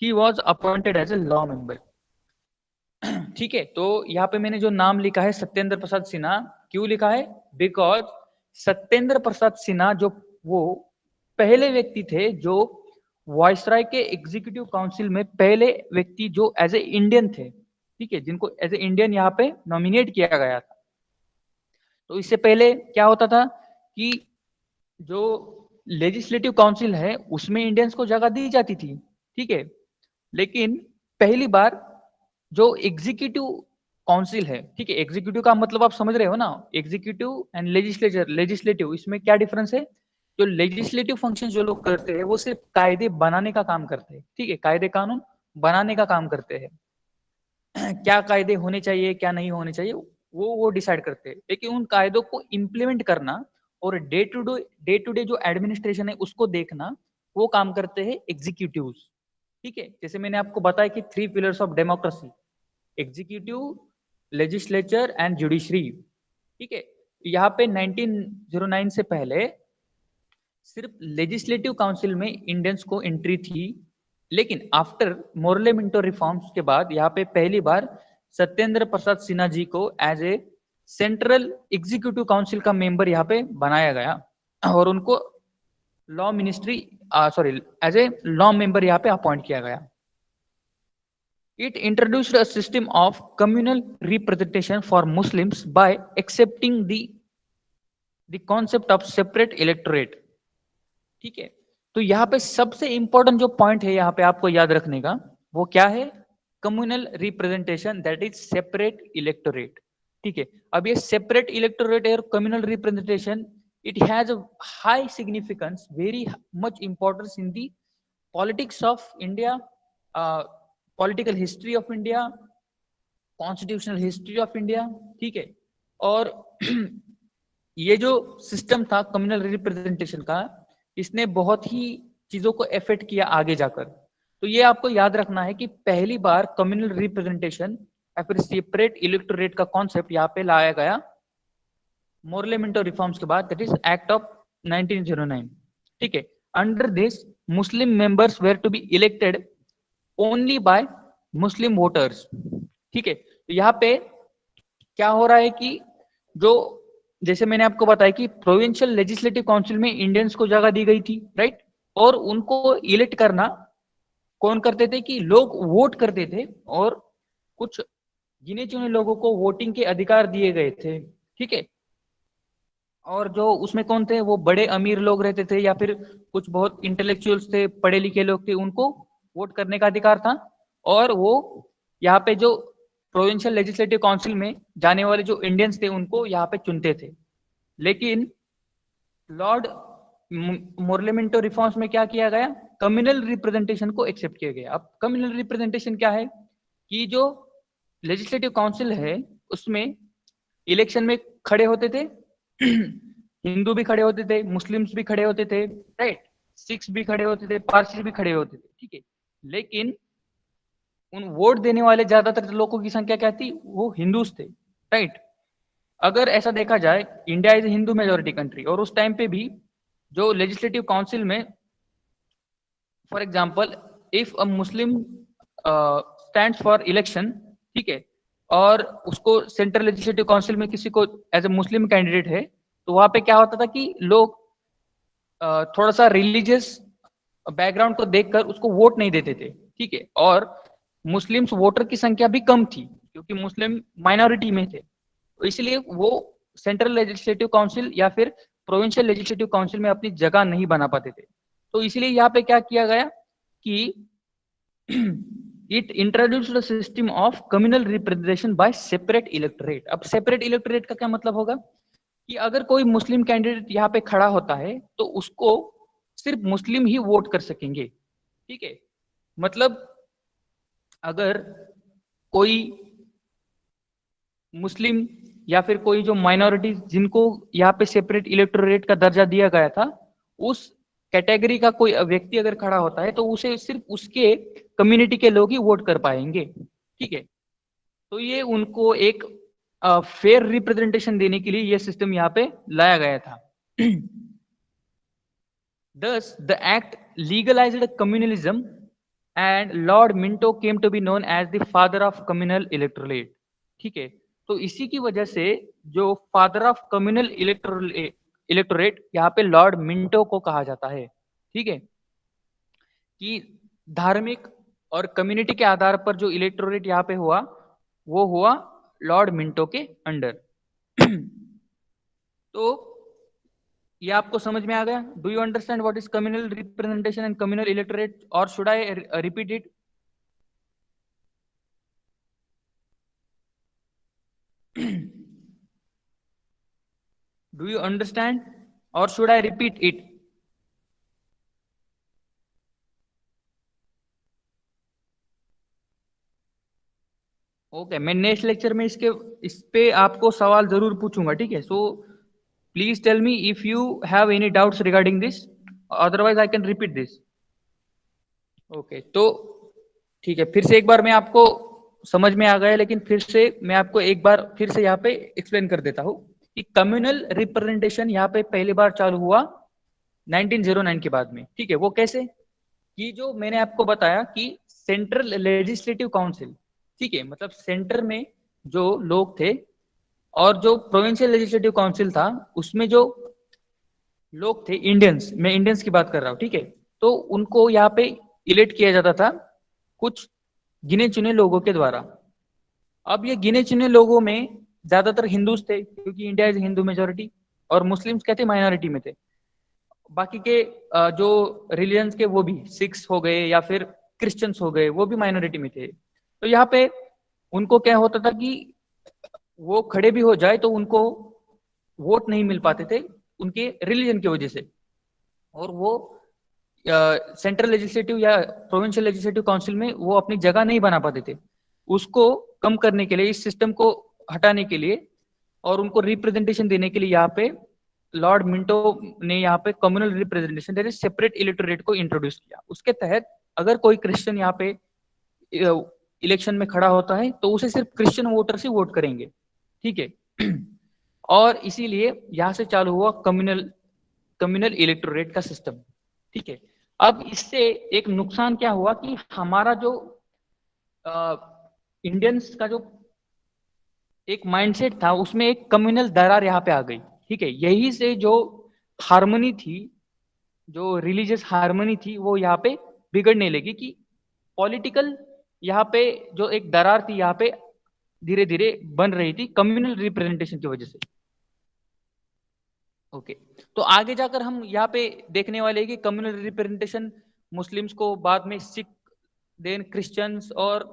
He was appointed as a law member, ठीक है। तो यहाँ पे मैंने जो नाम लिखा है सत्येंद्र प्रसाद सिन्हा, क्यों लिखा है, बिकॉज सत्येंद्र प्रसाद सिन्हा जो वो पहले व्यक्ति थे जो वॉइसराय के एग्जीक्यूटिव काउंसिल में पहले व्यक्ति जो एज ए इंडियन थे, ठीक है, जिनको एज ए इंडियन यहाँ पे नॉमिनेट किया गया था। तो इससे पहले क्या होता था कि जो लेजिस्लेटिव काउंसिल है उसमें इंडियंस को जगह दी जाती थी, ठीक है, लेकिन पहली बार जो एग्जीक्यूटिव काउंसिल है, ठीक है। एग्जीक्यूटिव का मतलब आप समझ रहे हो ना, एग्जीक्यूटिव एंड लेजिस्लेटिव, इसमें क्या डिफरेंस है? जो लेजिस्लेटिव फंक्शन जो लोग करते हैं वो सिर्फ कायदे बनाने का काम करते हैं, ठीक है, कायदे कानून बनाने का काम करते हैं। क्या कायदे होने चाहिए, क्या नहीं होने चाहिए, वो डिसाइड करते हैं। लेकिन उन कायदों को इम्प्लीमेंट करना और डे टू डे जो एडमिनिस्ट्रेशन है उसको देखना, वो काम करते हैं एग्जीक्यूटिव्स, ठीक है। जैसे मैंने आपको बताया कि 3 pillars of democracy, executive, legislature and judiciary, ठीक है। यहाँ पे 1909 से पहले सिर्फ लेजिस्लेटिव काउंसिल में इंडियंस को एंट्री थी, लेकिन आफ्टर मोरले मिंटो रिफॉर्म्स के बाद यहाँ पे पहली बार सत्येंद्र प्रसाद सिन्हा जी को as a central executive council का मेंबर यहाँ पे बनाया गया और उनको law ministry sorry as a law member यहाँ पे अपॉइंट किया गया। It introduced a system of communal representation for Muslims by accepting the concept of separate electorate, ठीक है। तो यहाँ पे सबसे इंपॉर्टेंट जो पॉइंट है यहाँ पे आपको याद रखने का, वो क्या है? Communal representation, that is separate electorate, ठीक है। अब ये सेपरेट इलेक्टोरेट और communal representation, it has a high significance, very much importance in the politics of India, political history of India, constitutional history of India, ठीक है। और ये जो सिस्टम था कम्युनल रिप्रेजेंटेशन का, इसने बहुत ही चीजों को इफेक्ट किया आगे जाकर। तो ये आपको याद रखना है कि पहली बार कम्युनल रिप्रेजेंटेशन या फिर सेपरेट इलेक्टोरेट का कॉन्सेप्ट यहाँ पे लाया गया मोरले मिंटो रिफॉर्म्स के बाद, दैट इज एक्ट ऑफ 1909, ठीक है। Under this Muslim members were to be elected only by Muslim voters, ठीक है। तो यहाँ पे क्या हो रहा है कि जो, जैसे मैंने आपको बताया कि प्रोविंशियल लेजिस्लेटिव काउंसिल में इंडियंस को जगह दी गई थी, राइट, और उनको इलेक्ट करना कौन करते थे? कि लोग वोट करते थे और कुछ गिने चुने लोगों को वोटिंग के अधिकार दिए गए थे, ठीक है। और जो उसमें कौन थे? वो बड़े अमीर लोग रहते थे या फिर कुछ बहुत इंटेलेक्चुअल्स थे, पढ़े लिखे लोग थे, उनको वोट करने का अधिकार था। और वो यहाँ पे जो प्रोविंशियल लेजिस्लेटिव काउंसिल में जाने वाले जो इंडियंस थे उनको यहाँ पे चुनते थे। लेकिन लॉर्ड मोर्लेमेंटो रिफॉर्म्स में क्या किया गया? कम्युनल रिप्रेजेंटेशन को एक्सेप्ट किया गया। अब कम्युनल रिप्रेजेंटेशन क्या है? कि जो लेजिस्लेटिव काउंसिल है उसमें इलेक्शन में खड़े होते थे हिंदू भी खड़े होते थे, मुस्लिम्स भी खड़े होते थे, राइट, सिख्स भी खड़े होते थे, पारसी भी खड़े होते थे, ठीक है। लेकिन उन वोट देने वाले ज्यादातर लोगों की संख्या क्या थी? वो हिंदूज थे, राइट। अगर ऐसा देखा जाए, India is Hindu majority country, और उस टाइम पे भी जो लेजिस्लेटिव काउंसिल में, for example, if a Muslim stands for election, ठीक है, और उसको सेंट्रल लेजिस्लेटिव काउंसिल में किसी को एज ए मुस्लिम कैंडिडेट है, तो वहां पे क्या होता था कि लोग थोड़ा सा रिलीजियस बैकग्राउंड को देखकर उसको वोट नहीं देते थे, ठीक है। और मुस्लिम्स वोटर की संख्या भी कम थी क्योंकि मुस्लिम माइनॉरिटी में थे, तो इसलिए वो सेंट्रल लेजिस्लेटिव काउंसिल या फिर प्रोविंशियल लेजिस्लेटिव काउंसिल में अपनी जगह नहीं बना पाते थे। तो इसलिए यहाँ पे क्या किया गया कि it introduced system of communal representation bye separate electorate. अब सेपरेट इलेक्टोरेट का क्या मतलब होगा? कि अगर कोई मुस्लिम कैंडिडेट यहाँ पे खड़ा होता है तो उसको सिर्फ मुस्लिम ही वोट कर सकेंगे, ठीक है। मतलब अगर कोई मुस्लिम या फिर कोई जो माइनॉरिटी जिनको यहाँ पे सेपरेट इलेक्टोरेट का दर्जा दिया गया था, उस कैटेगरी का कोई व्यक्ति अगर खड़ा होता है तो उसे सिर्फ उसके कम्युनिटी के लोग ही वोट कर पाएंगे, ठीक है। तो ये उनको एक फेयर रिप्रेजेंटेशन देने के लिए ये सिस्टम यहाँ पे लाया गया था। Thus, the act legalized communalism, and Lord Minto came to be known as the father of communal electorate, ठीक है। तो इसी की वजह से जो फादर ऑफ कम्युनल इलेक्टोरेट यहाँ पे लॉर्ड मिंटो को कहा जाता है, ठीक है, कि धार्मिक और कम्युनिटी के आधार पर जो इलेक्टोरेट यहाँ पे हुआ वो हुआ लॉर्ड मिंटो के अंडर। तो ये आपको समझ में आ गया? Do you understand what is communal representation and communal electorate, or should I repeat it? Do you understand or should I repeat it? Okay, मैं नेक्स्ट लेक्चर में इस पे आपको सवाल जरूर पूछूंगा, ठीक है? So please tell me if you have any doubts regarding this, otherwise I can repeat this. Okay, तो ठीक है, फिर से एक बार मैं आपको समझ में आ गया, लेकिन फिर से मैं आपको एक बार फिर से यहाँ पे एक्सप्लेन कर देता हूँ कि कम्युनल रिप्रेजेंटेशन यहाँ पे पहली बार चालू हुआ 1909 के बाद में, ठीक है? वो कैसे? कि जो मैंने आपको बताया कि सेंट्रल लेजिस्लेटिव काउंसिल, ठीक है, मतलब सेंटर में जो लोग थे और जो प्रोविंशियल लेजिस्लेटिव काउंसिल था उसमें जो लोग थे, इंडियंस, मैं इंडियंस की बात कर रहा हूँ, ठीक है? तो उनको यहाँ पे इलेक्ट किया जाता था कुछ गिने चुने लोगों के द्वारा। अब ये गिने चुने लोगों में ज्यादातर हिंदूज थे, क्योंकि इंडिया इज हिंदू मेजोरिटी, और मुस्लिम्स कहते माइनॉरिटी में थे। बाकी के जो रिलीजन्स के, वो भी सिख्स हो गए या फिर क्रिश्चियंस हो गए, वो भी माइनॉरिटी में थे। तो यहाँ पे उनको क्या होता था कि वो खड़े भी हो जाए तो उनको वोट नहीं मिल पाते थे उनके रिलीजन की वजह से, और वो सेंट्रल लेजिस्लेटिव या प्रोविंशियल लेजिस्लेटिव काउंसिल में वो अपनी जगह नहीं बना पाते थे। उसको कम करने के लिए, इस सिस्टम को हटाने के लिए और उनको रिप्रेजेंटेशन देने के लिए यहाँ पे लॉर्ड मिंटो ने यहाँ पे communal representation, that is separate electorate को इंट्रोड्यूस किया। उसके तहत अगर कोई क्रिश्चियन यहाँ पे इलेक्शन में खड़ा होता है तो उसे सिर्फ क्रिश्चियन वोटर से वोट करेंगे, ठीक है? और इसीलिए यहाँ से चालू हुआ कम्युनल कम्युनल इलेक्टोरेट का सिस्टम, ठीक है? अब इससे एक नुकसान क्या हुआ कि हमारा जो इंडियंस का जो एक माइंडसेट था उसमें एक कम्युनल दरार यहाँ पे आ गई, ठीक है? यही से जो हार्मनी थी, जो रिलीजियस हार्मनी थी, वो यहाँ पे बिगड़ने लगी कि पॉलिटिकल यहाँ पे जो एक दरार थी यहाँ पे धीरे धीरे बन रही थी कम्युनल रिप्रेजेंटेशन की वजह से। ओके, तो आगे जाकर हम यहाँ पे देखने वाले हैं कि कम्युनल रिप्रेजेंटेशन मुस्लिम्स को, बाद में सिख, देन क्रिश्चियंस, और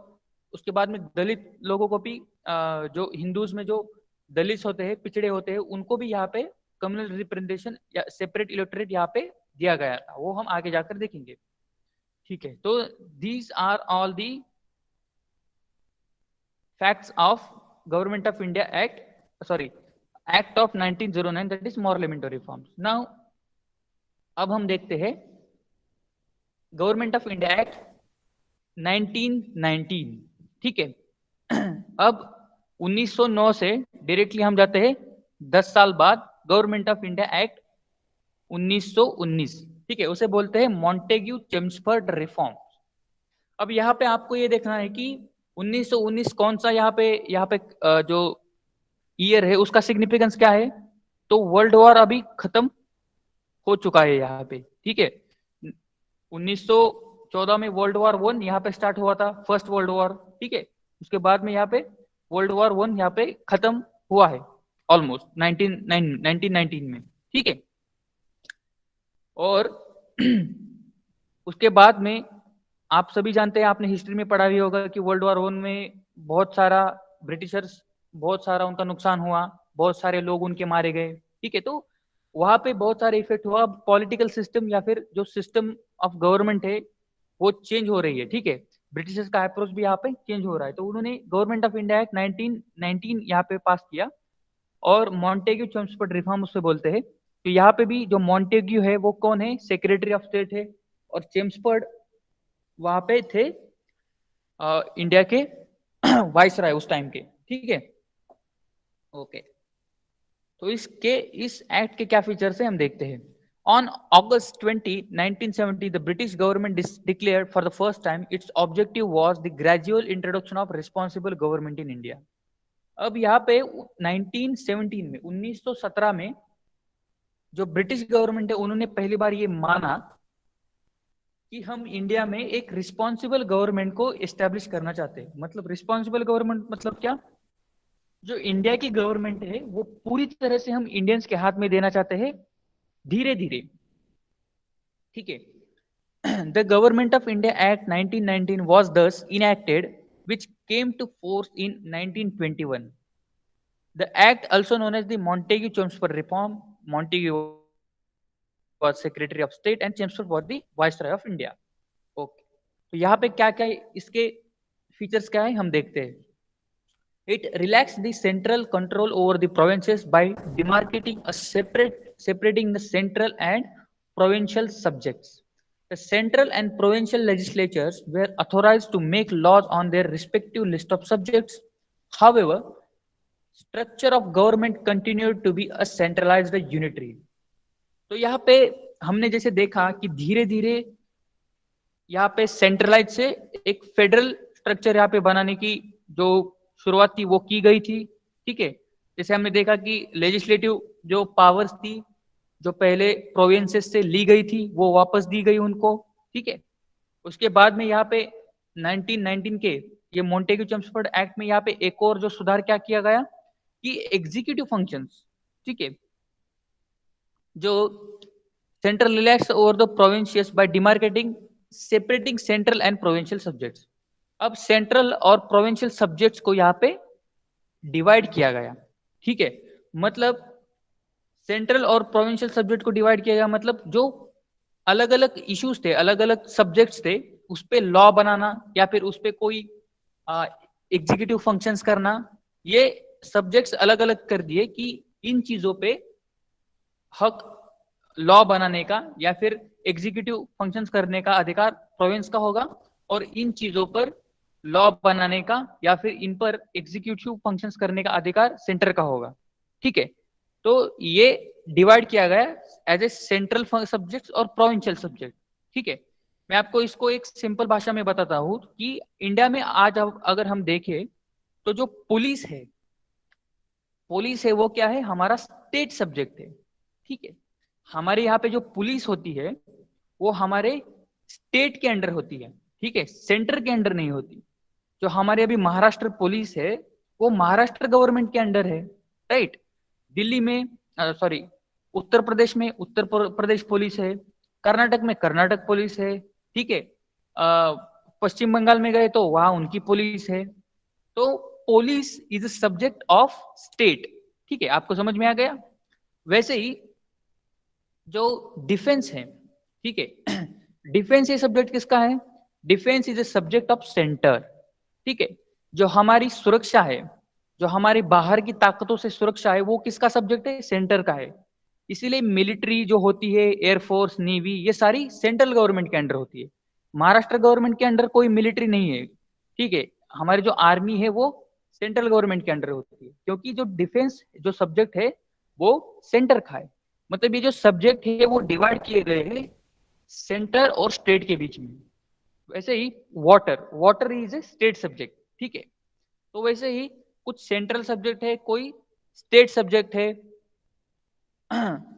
उसके बाद में दलित लोगों को भी, जो हिंदूज में जो दलित होते हैं, पिछड़े होते हैं, उनको भी यहाँ पे कम्युनल रिप्रेजेंटेशन या सेपरेट इलेक्टोरेट यहाँ पे दिया गया था। वो हम आगे जाकर देखेंगे, ठीक है? तो these are all the facts of government of India act, sorry, act of 1909, that is Morley reforms. Now अब हम देखते हैं गवर्नमेंट ऑफ इंडिया एक्ट 1919, ठीक है? अब 1909 से डायरेक्टली हम जाते हैं 10 साल बाद गवर्नमेंट ऑफ इंडिया एक्ट 1919, ठीक है? उसे बोलते हैं मॉन्टेग्यू चेम्सफोर्ड रिफॉर्म। अब यहाँ पे आपको ये देखना है कि 1919 कौन सा यहाँ पे जो ईयर है उसका सिग्निफिकेंस क्या है। तो वर्ल्ड वॉर अभी खत्म हो चुका है यहाँ पे, ठीक है? 1914 में वर्ल्ड वॉर वन यहाँ पे स्टार्ट हुआ था, फर्स्ट वर्ल्ड वॉर, ठीक है? उसके बाद में यहाँ पे वर्ल्ड वॉर वन यहाँ पे खत्म हुआ है ऑलमोस्ट 1919 में, ठीक है? और उसके बाद में आप सभी जानते हैं, आपने हिस्ट्री में पढ़ा भी होगा कि वर्ल्ड वॉर वन में बहुत सारा ब्रिटिशर्स, बहुत सारा उनका नुकसान हुआ, बहुत सारे लोग उनके मारे गए, ठीक है? तो वहां पे बहुत सारे इफेक्ट हुआ। पॉलिटिकल सिस्टम या फिर जो सिस्टम ऑफ गवर्नमेंट है वो चेंज हो रही है, ठीक है? ब्रिटिशर्स का अप्रोच भी यहाँ पे चेंज हो रहा है। तो उन्होंने गवर्नमेंट ऑफ इंडिया एक्ट 1919 यहाँ पे पास किया, और मॉन्टेग्यू चेम्सफोर्ड रिफॉर्म उससे बोलते हैं। तो यहाँ पे भी जो मॉन्टेग्यू है वो कौन है? सेक्रेटरी ऑफ स्टेट है, और चेम्सफोर्ड वहां पे थे इंडिया के वाइस राय उस टाइम के, ठीक है? ओके, तो इस एक्ट के क्या फीचर्स है हम देखते हैं। On August 20, 1970, the British government declared for the first time its objective was the gradual introduction of responsible government in India. अब यहाँ पे 1917 में, 1917 में जो ब्रिटिश गवर्नमेंट है उन्होंने पहली बार ये माना कि हम इंडिया में एक रिस्पॉन्सिबल गवर्नमेंट को एस्टेब्लिश करना चाहते हैं। मतलब रिस्पॉन्सिबल गवर्नमेंट मतलब क्या? जो इंडिया की गवर्नमेंट है वो पूरी तरह से हम इंडियंस के हाथ में देना चाहते हैं, धीरे धीरे, ठीक है? The government of India act 1919 was thus enacted, which came to force in 1921. The act, also known as the Montagu-Chelmsford Reform, Montagu was Secretary of State and Chelmsford was the Viceroy of India. Okay, तो यहाँ पे क्या क्या इसके features क्या है हम देखते हैं. It relaxed the central control over the provinces by demarcating separating the central and provincial subjects. The central and provincial legislatures were authorized to make laws on their respective list of subjects. However, structure of government continued to be a centralized unitary. तो यहाँ पे हमने जैसे देखा कि धीरे धीरे यहाँ पे सेंट्रलाइज से एक फेडरल स्ट्रक्चर यहाँ पे बनाने की जो शुरुआत थी वो की गई थी. ठीक है, जैसे हमने देखा कि लेजिस्लेटिव जो पावर्स थी जो पहले प्रोविंसेस से ली गई थी वो वापस दी गई उनको. ठीक है, उसके बाद में यहाँ पे 1919 के ये मोंटेग्यू-चेम्सफोर्ड एक्ट में यहाँ पे एक और जो सुधार क्या किया गया कि एग्जीक्यूटिव फंक्शंस, ठीक है, जो central relax over the provinces by demarcating separating central and provincial subjects. अब सेंट्रल और प्रोविंशियल सब्जेक्ट्स को यहाँ पे डिवाइड किया गया. ठीक है, मतलब सेंट्रल और प्रोविंशियल सब्जेक्ट को डिवाइड किया गया, मतलब जो अलग अलग इश्यूज थे, अलग अलग सब्जेक्ट्स थे, उस पे लॉ बनाना या फिर उस पे कोई एग्जीक्यूटिव फंक्शंस करना, ये सब्जेक्ट्स अलग अलग कर दिए कि इन चीजों पे हक लॉ बनाने का या फिर एग्जीक्यूटिव फंक्शंस करने का अधिकार प्रोविंस का होगा और इन चीजों पर लॉ बनाने का या फिर इन पर एग्जीक्यूटिव फंक्शंस करने का अधिकार सेंटर का होगा. ठीक है, तो ये डिवाइड किया गया एज ए सेंट्रल सब्जेक्ट्स और प्रोविंशियल सब्जेक्ट. ठीक है, मैं आपको इसको एक सिंपल भाषा में बताता हूं कि इंडिया में आज अगर हम देखें तो जो पुलिस है वो क्या है, हमारा स्टेट सब्जेक्ट है. ठीक है, हमारे यहाँ पे जो पुलिस होती है वो हमारे स्टेट के अंडर होती है. ठीक है, सेंटर के अंडर नहीं होती. जो हमारे अभी महाराष्ट्र पुलिस है वो महाराष्ट्र गवर्नमेंट के अंडर है, राइट. दिल्ली में उत्तर प्रदेश में उत्तर प्रदेश पुलिस है, कर्नाटक में कर्नाटक पुलिस है. ठीक है, पश्चिम बंगाल में गए तो वहां उनकी पुलिस है. तो police is a subject of state. ठीक है, आपको समझ में आ गया. वैसे ही जो डिफेंस है, ठीक है, डिफेंस ये सब्जेक्ट किसका है, defence is a subject of centre. ठीक है, जो हमारी सुरक्षा है, जो हमारी बाहर की ताकतों से सुरक्षा है वो किसका सब्जेक्ट है, सेंटर का है. इसीलिए मिलिट्री जो होती है, एयरफोर्स, नेवी, ये सारी सेंट्रल गवर्नमेंट के अंडर होती है. महाराष्ट्र गवर्नमेंट के अंडर कोई मिलिट्री नहीं है. ठीक है, हमारी जो आर्मी है वो सेंट्रल गवर्नमेंट के अंडर होती है, क्योंकि जो डिफेंस जो सब्जेक्ट है वो सेंटर का है. मतलब ये जो सब्जेक्ट है वो डिवाइड किए गए हैं सेंटर और स्टेट के बीच में. वैसे ही water is a state subject. ठीक है, तो वैसे ही कुछ सेंट्रल सब्जेक्ट है, कोई स्टेट सब्जेक्ट है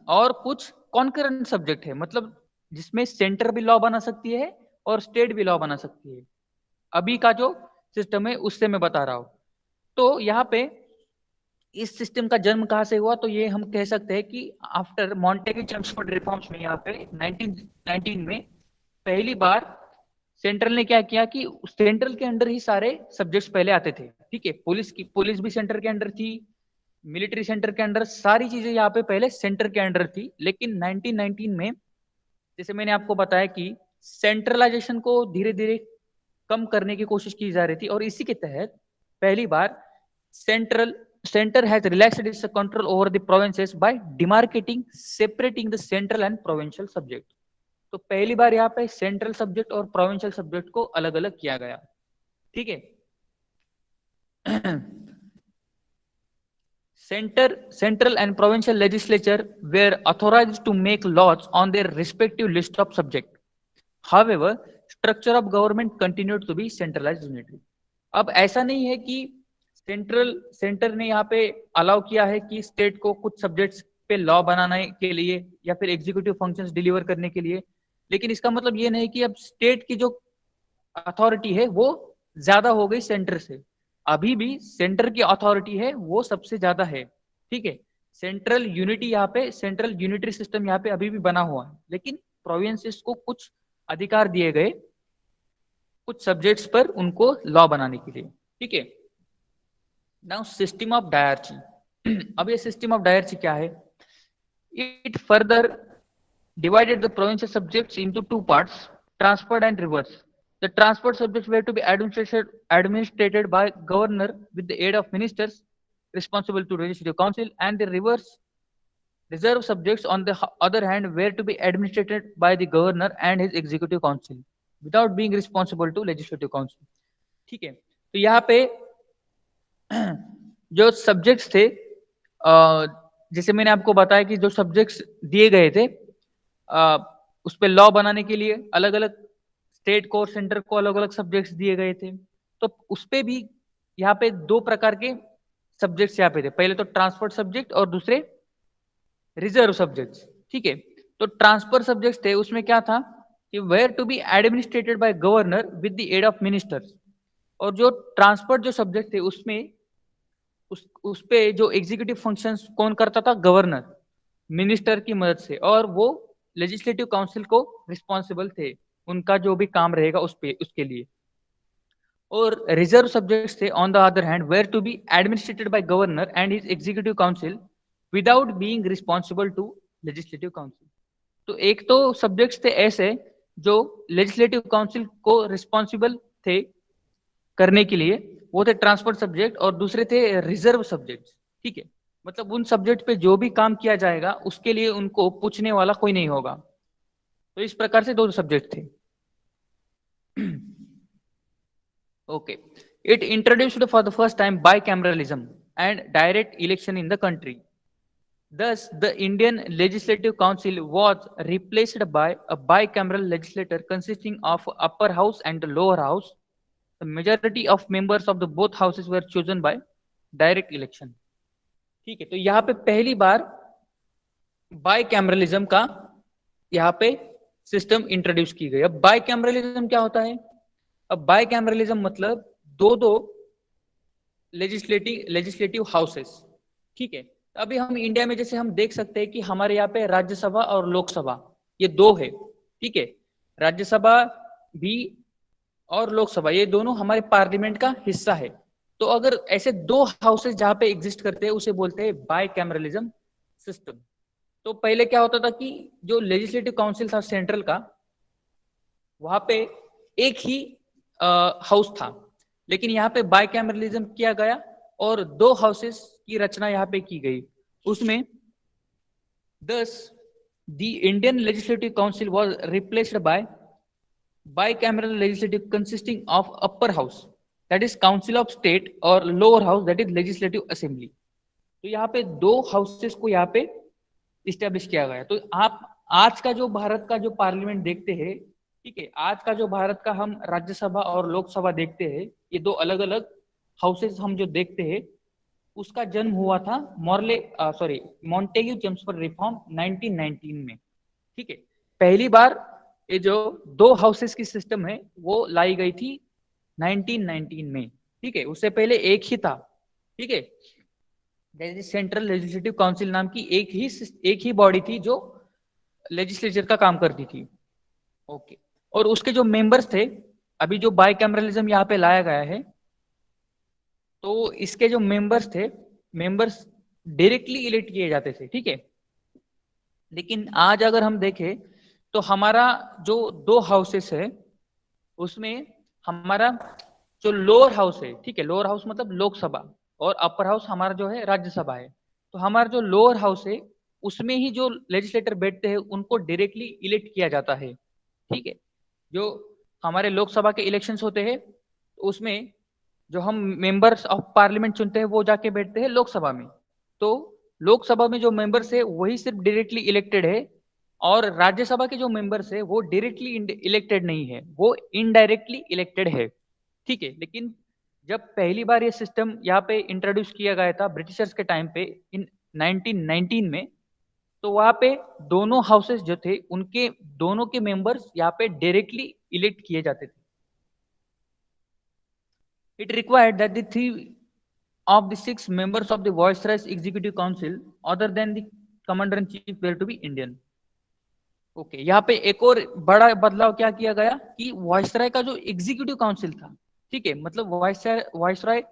और कुछ कॉन्करेंट सब्जेक्ट है, मतलब जिसमें सेंटर भी लॉ बना सकती है और स्टेट भी लॉ बना सकती है. अभी का जो सिस्टम है उससे मैं बता रहा हूं. तो यहाँ पे इस सिस्टम का जन्म कहां से हुआ, तो ये हम कह सकते हैं कि आफ्टर मॉन्टेग्यू-चेम्सफोर्ड रिफॉर्म्स में यहाँ पे 1919 में पहली बार सेंट्रल ने क्या किया कि सेंट्रल के अंडर ही सारे सब्जेक्ट्स पहले आते थे. ठीक है, पुलिस भी सेंटर के अंडर थी, मिलिट्री सेंटर के अंडर, सारी चीजें यहाँ पे पहले सेंटर के अंडर थी. लेकिन 1919 में जैसे मैंने आपको बताया कि सेंट्रलाइजेशन को धीरे धीरे कम करने की कोशिश की जा रही थी और इसी के तहत पहली बार center has relaxed its control over the provinces by separating the central and provincial subject. तो पहली बार यहाँ पे सेंट्रल सब्जेक्ट और प्रोविंशियल सब्जेक्ट को अलग अलग किया गया. ठीक है, central and provincial legislature were authorized to make laws on their respective list of subject. However, structure of government continued to be centralized unitary. अब ऐसा नहीं है कि सेंटर ने यहाँ पे अलाउ किया है कि स्टेट को कुछ सब्जेक्ट्स पे लॉ बनाने के लिए या फिर एग्जीक्यूटिव फंक्शंस डिलीवर करने के लिए, लेकिन इसका मतलब ये नहीं कि अब स्टेट की जो अथॉरिटी है वो ज्यादा हो गई सेंटर से. अभी भी सेंटर की अथॉरिटी है वो सबसे ज्यादा है. ठीक है, सेंट्रल यूनिटरी सिस्टम यहाँ पे अभी भी बना हुआ है, लेकिन प्रोविंसेस को कुछ अधिकार दिए गए कुछ सब्जेक्ट्स पर उनको लॉ बनाने के लिए. ठीक है, नाउ सिस्टम ऑफ डायरची. अब ये सिस्टम ऑफ डायरेक्सी क्या है? It further divided the provincial subjects into two parts, transferred and reverse. The transferred subjects were to be administrated by governor with the aid of ministers responsible to legislative council, and the reverse reserve subjects on the other hand were to be administered by the governor and his executive council without being responsible to legislative council. ठीक है, तो यहाँ पे जो subjects थे, जैसे मैंने आपको बताया कि जो सब्जेक्ट्स दिए गए थे उस पे लॉ बनाने के लिए अलग अलग स्टेट को और सेंटर को अलग अलग सब्जेक्ट्स दिए गए थे, तो उस पे भी यहाँ पे दो प्रकार के सब्जेक्ट्स यहाँ पे थे, पहले तो ट्रांसफर सब्जेक्ट और दूसरे रिजर्व सब्जेक्ट्स। ठीक है, तो ट्रांसफर सब्जेक्ट्स थे उसमें क्या था कि were to be administered by governor with the aid of ministers, और जो ट्रांसफर जो सब्जेक्ट थे उसमें उस पे जो एग्जीक्यूटिव फंक्शंस कौन करता था? गवर्नर, मिनिस्टर की मदद से, और वो लेजिस्लेटिव काउंसिल को रिस्पॉन्सिबल थे, उनका जो भी काम रहेगा उस पे उसके लिए। और रिजर्व सब्जेक्ट्स थे on the other hand were to be administered by governor and his executive council without being responsible to legislative council. तो एक तो सब्जेक्ट्स थे ऐसे जो लेजिस्लेटिव काउंसिल को रिस्पॉन्सिबल थे करने के लिए, वो थे ट्रांसफर सब्जेक्ट, और दूसरे थे रिजर्व सब्जेक्ट। ठीक है, मतलब उन सब्जेक्ट पे जो भी काम किया जाएगा उसके लिए उनको पूछने वाला कोई नहीं होगा। तो इस प्रकार से दो सब्जेक्ट थे। Okay, it introduced for the first time bicameralism and direct election in the country. Thus, the Indian Legislative Council was replaced by a bicameral legislature consisting of upper house and the lower house. The majority of members of the both houses were chosen by direct election. ठीक है, तो यहाँ पे पहली बार bicameralism का यहाँ पे system introduce की गई। अब बाइकैमरलिज्म क्या होता है? अब बाइकैमरलिज्म मतलब दो दो लेजिस्लेटिव हाउसेस। ठीक है, अभी हम इंडिया में जैसे हम देख सकते हैं कि हमारे यहाँ पे राज्यसभा और लोकसभा ये दो है। ठीक है, राज्यसभा भी और लोकसभा ये दोनों हमारे पार्लियामेंट का हिस्सा है। तो अगर ऐसे दो हाउसेस जहां पे एग्जिस्ट करते हैं उसे बोलते हैं बाइकैमरलिज्म सिस्टम। तो पहले क्या होता था कि जो लेजिस्लेटिव काउंसिल था सेंट्रल का, वहां पे एक ही हाउस था, लेकिन यहाँ पे बाइकैमरलिज्म किया गया और दो हाउसेस की रचना यहाँ पे की गई। उसमें thus the Indian Legislative Council was replaced by bicameral legislative consisting of upper house that is Council of State और lower house that is Legislative Assembly। तो यहाँ पे दो हाउसेस को यहाँ पे इस्टेब्लिश किया गया। तो आप आज का जो भारत का जो पार्लियामेंट देखते हैं, ठीक है, आज का जो भारत का हम राज्यसभा और लोकसभा देखते हैं, ये दो अलग अलग हाउसेस हम जो देखते हैं, उसका जन्म हुआ था मॉन्टेग्यू चेम्सफोर्ड रिफॉर्म 1919 में। ठीक है, पहली बार ये जो दो हाउसेस की सिस्टम है वो लाई गई थी 1919 में। ठीक है, उससे पहले एक ही था। ठीक है, जैसे सेंट्रल लेजिस्लेटिव काउंसिल नाम की एक ही बॉडी थी जो लेजिस्लेचर का काम करती थी। ओके, और उसके जो मेंबर्स थे, अभी जो बाइकैमरलिज्म यहाँ पे लाया गया है, तो इसके जो मेंबर्स थे, मेंबर्स डायरेक्टली इलेक्ट किए जाते थे। ठीक है, लेकिन आज अगर हम देखें तो हमारा जो दो हाउसेस है उसमें हमारा जो लोअर हाउस है, ठीक है, लोअर हाउस मतलब लोकसभा, और अपर हाउस हमारा जो है राज्यसभा है। तो हमारा जो लोअर हाउस है उसमें ही जो लेजिस्लेटर बैठते हैं उनको डायरेक्टली इलेक्ट किया जाता है। ठीक है, जो हमारे लोकसभा के इलेक्शंस होते हैं तो उसमें जो हम मेंबर्स ऑफ पार्लियामेंट चुनते हैं वो जाके बैठते हैं लोकसभा में। तो लोकसभा में जो मेंबर्स है वही सिर्फ डायरेक्टली इलेक्टेड है, और राज्यसभा के जो मेंबर्स है वो डायरेक्टली इलेक्टेड नहीं है, वो इनडायरेक्टली इलेक्टेड है। ठीक है, लेकिन जब पहली बार ये सिस्टम यहाँ पे इंट्रोड्यूस किया गया था ब्रिटिशर्स के टाइम पे इन 1919 में, तो वहां पे दोनों हाउसेस जो थे उनके दोनों के मेंबर्स यहाँ पे डायरेक्टली इलेक्ट किए जाते थे। It required that the 3 of the 6 members of the Viceroy's Executive Council, other than the Commander-in-Chief, were to be Indian. Okay, यहाँ पे एक और बड़ा बदलाव क्या किया गया कि वाइसराय का जो एग्जीक्यूटिव काउंसिल था, ठीक है, मतलब वाइसराय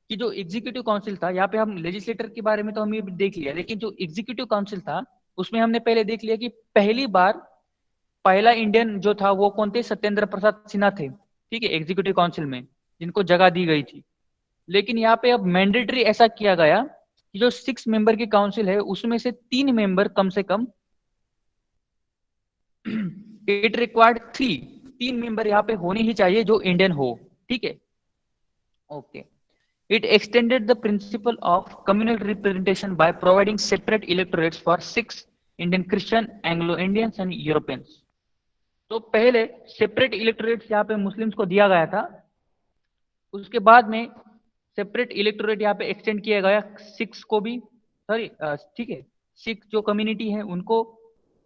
कि जो एग्जीक्यूटिव काउंसिल था, यहाँ पे हम लेजिस्लेटर के बारे में तो हम ये देख लिया, लेकिन जो एग्जीक्यूटिव काउंसिल था उसमें हमने पहले देख लिया कि पहली बार पहला इंडियन जो था वो कौन थे, सत्येंद्र प्रसाद सिन्हा थे, ठीक है, एग्जीक्यूटिव काउंसिल में, जिनको जगह दी गई थी। लेकिन यहाँ पे अब मैंडेटरी ऐसा किया गया कि जो 6 मेंबर की काउंसिल है उसमें से 3 मेंबर कम से कम इट रिक्वायर्ड 3 मेंबर यहाँ पे होने ही चाहिए जो इंडियन हो, ठीक है। Okay, it extended the principle of communal representation by providing separate electorates for 6 Indian Christian, Anglo-Indians and Europeans. तो पहले सेपरेट इलेक्टोरेट्स यहाँ पे मुस्लिम्स को दिया गया था, उसके बाद में सेपरेट इलेक्टोरेट यहाँ पे एक्सटेंड किया गया 6 को भी, सॉरी, ठीक है, 6 जो कम्युनिटी है उनको,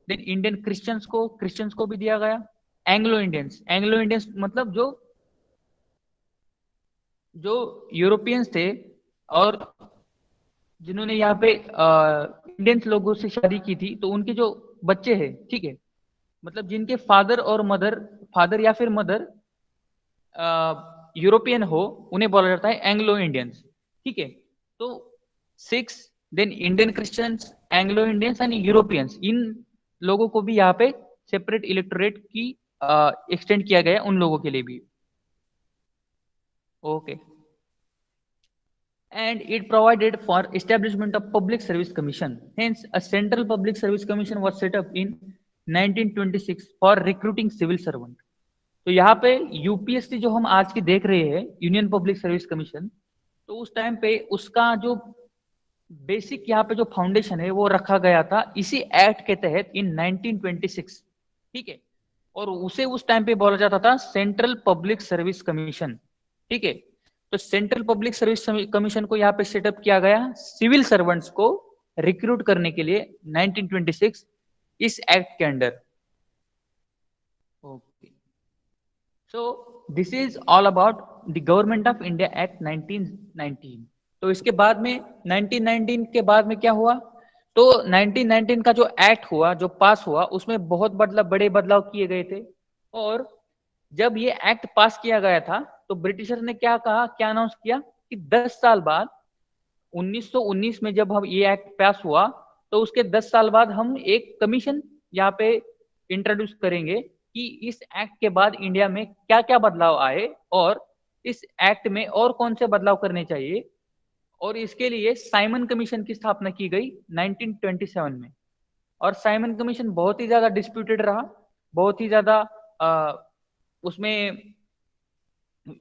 देन इंडियन क्रिश्चियंस को भी दिया गया। एंग्लो इंडियंस मतलब जो यूरोपियंस थे और जिन्होंने यहाँ पे इंडियंस लोगों से शादी की थी, तो उनके जो बच्चे हैं, ठीक है, मतलब जिनके फादर या फिर मदर यूरोपियन हो, उन्हें बोला जाता है एंग्लो इंडियंस, ठीक है। तो 6, then Indian Christians, Anglo Indians and Europeans, इन लोगों को भी यहाँ पे सेपरेट इलेक्टोरेट की एक्सटेंड किया गया उन लोगों के लिए भी। Okay, and it provided for establishment of public service commission. Hence a central public service commission was set up in 1926 for recruiting civil servant. तो यहाँ पे यूपीएससी जो हम आज की देख रहे हैं, यूनियन पब्लिक सर्विस कमीशन, तो उस टाइम पे उसका जो बेसिक यहाँ पे जो फाउंडेशन है वो रखा गया था इसी एक्ट के तहत इन 1926, ठीक है। और उसे उस टाइम पे बोला जाता था सेंट्रल पब्लिक सर्विस कमीशन, ठीक है। तो सेंट्रल पब्लिक सर्विस कमीशन को यहाँ पे सेटअप किया गया सिविल सर्वेंट्स को रिक्रूट करने के लिए 1926 इस एक्ट के under. Okay, so this is all about the government of India act 1919। तो इसके बाद में 1919 के बाद में क्या हुआ, तो 1919 का जो एक्ट हुआ, जो पास हुआ, उसमें बहुत बड़े बदलाव किए गए थे। और जब ये एक्ट पास किया गया था तो ब्रिटिशर्स ने क्या कहा, क्या अनाउंस किया कि 10 साल बाद 1919 में जब हम ये एक्ट पास हुआ तो उसके 10 साल बाद हम एक कमीशन यहाँ पे इंट्रोड्यूस करेंगे कि इस एक्ट के बाद इंडिया में क्या क्या बदलाव आए और इस एक्ट में और कौन से बदलाव करने चाहिए। और इसके लिए साइमन कमीशन की स्थापना की गई 1927 में। और साइमन कमीशन बहुत ही ज्यादा डिस्प्यूटेड रहा, बहुत ही ज्यादा उसमें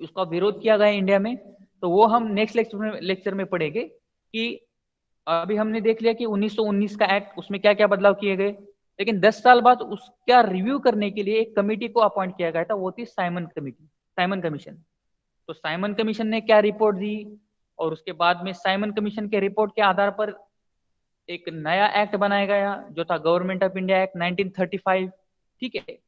उसका विरोध किया गया इंडिया में। तो वो हम नेक्स्ट लेक्चर में पढ़ेंगे कि अभी हमने देख लिया कि 1919 का एक्ट, उसमें क्या क्या बदलाव किए गए, लेकिन 10 साल बाद उसका रिव्यू करने के लिए एक कमेटी को अपॉइंट किया गया था, वो थी साइमन कमीशन। तो साइमन कमीशन ने क्या रिपोर्ट दी और उसके बाद में साइमन कमीशन के रिपोर्ट के आधार पर एक नया एक्ट बनाया गया जो था गवर्नमेंट ऑफ इंडिया एक्ट 1935, ठीक है।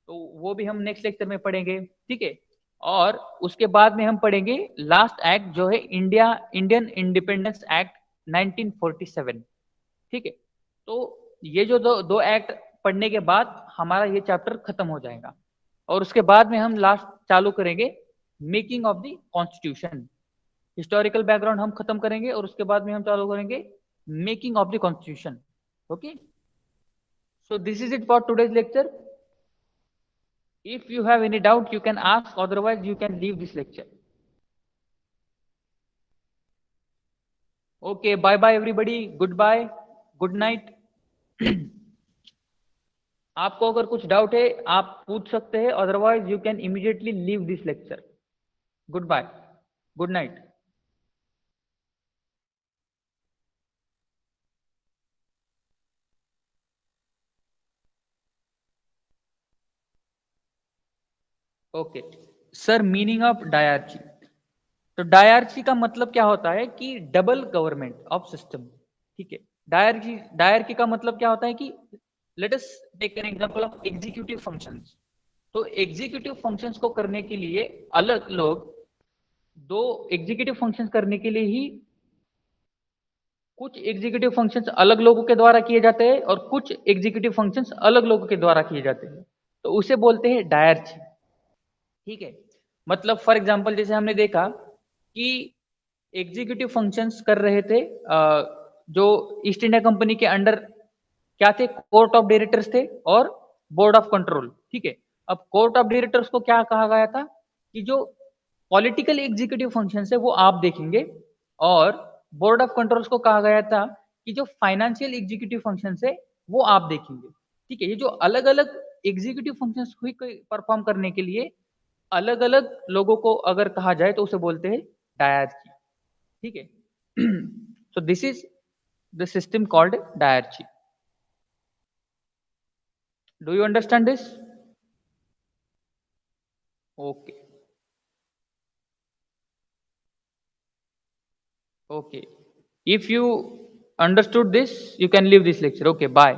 तो वो भी हम नेक्स्ट लेक्चर में पढ़ेंगे, ठीक है। और उसके बाद में हम पढ़ेंगे लास्ट एक्ट जो है इंडियन इंडिपेंडेंस एक्ट 1947, ठीक है। तो ये जो दो एक्ट पढ़ने के बाद हमारा ये चैप्टर खत्म हो जाएगा और उसके बाद में हम लास्ट चालू करेंगे making of the constitution. Historical background हम खत्म करेंगे और उसके बाद में हम चालू करेंगे making of the constitution. Okay, so this is it for today's lecture. If you have any doubt, you can ask, otherwise you can leave this lecture. Okay, bye bye everybody, goodbye, good night. आपको अगर कुछ doubt है आप पूछ सकते हैं, otherwise you can immediately leave this lecture. Goodbye, good night. Okay sir, meaning of dyarchy. तो dyarchy का मतलब क्या होता है कि डबल गवर्नमेंट ऑफ सिस्टम, ठीक है। डायरकी का मतलब क्या होता है कि let us take an example of executive functions. तो एग्जीक्यूटिव फंक्शंस को करने के लिए अलग लोग, दो एग्जीक्यूटिव फंक्शंस करने के लिए ही कुछ एग्जीक्यूटिव फंक्शंस अलग लोगों के द्वारा किए जाते हैं और कुछ एग्जीक्यूटिव फंक्शंस अलग लोगों के द्वारा किए जाते हैं, तो उसे बोलते हैं डायरची, ठीक है। मतलब फॉर एग्जांपल जैसे हमने देखा कि एग्जीक्यूटिव फंक्शंस कर रहे थे, जो ईस्ट इंडिया कंपनी के अंडर क्या थे, कोर्ट ऑफ डायरेक्टर्स थे और बोर्ड ऑफ कंट्रोल। ठीक है, अब कोर्ट ऑफ डायरेक्टर्स को क्या कहा गया था कि जो पॉलिटिकल एग्जीक्यूटिव फंक्शन है वो आप देखेंगे, और बोर्ड ऑफ कंट्रोल्स को कहा गया था कि जो फाइनेंशियल एग्जीक्यूटिव फंक्शन है वो आप देखेंगे। ठीक है, ये जो अलग अलग एग्जीक्यूटिव फंक्शंस हुई परफॉर्म करने के लिए अलग अलग लोगों को अगर कहा जाए तो उसे बोलते हैं डायरची। ठीक है, so this is the system called diarchy. Do you understand this? Okay. Okay, if you understood this you can leave this lecture. Okay, bye.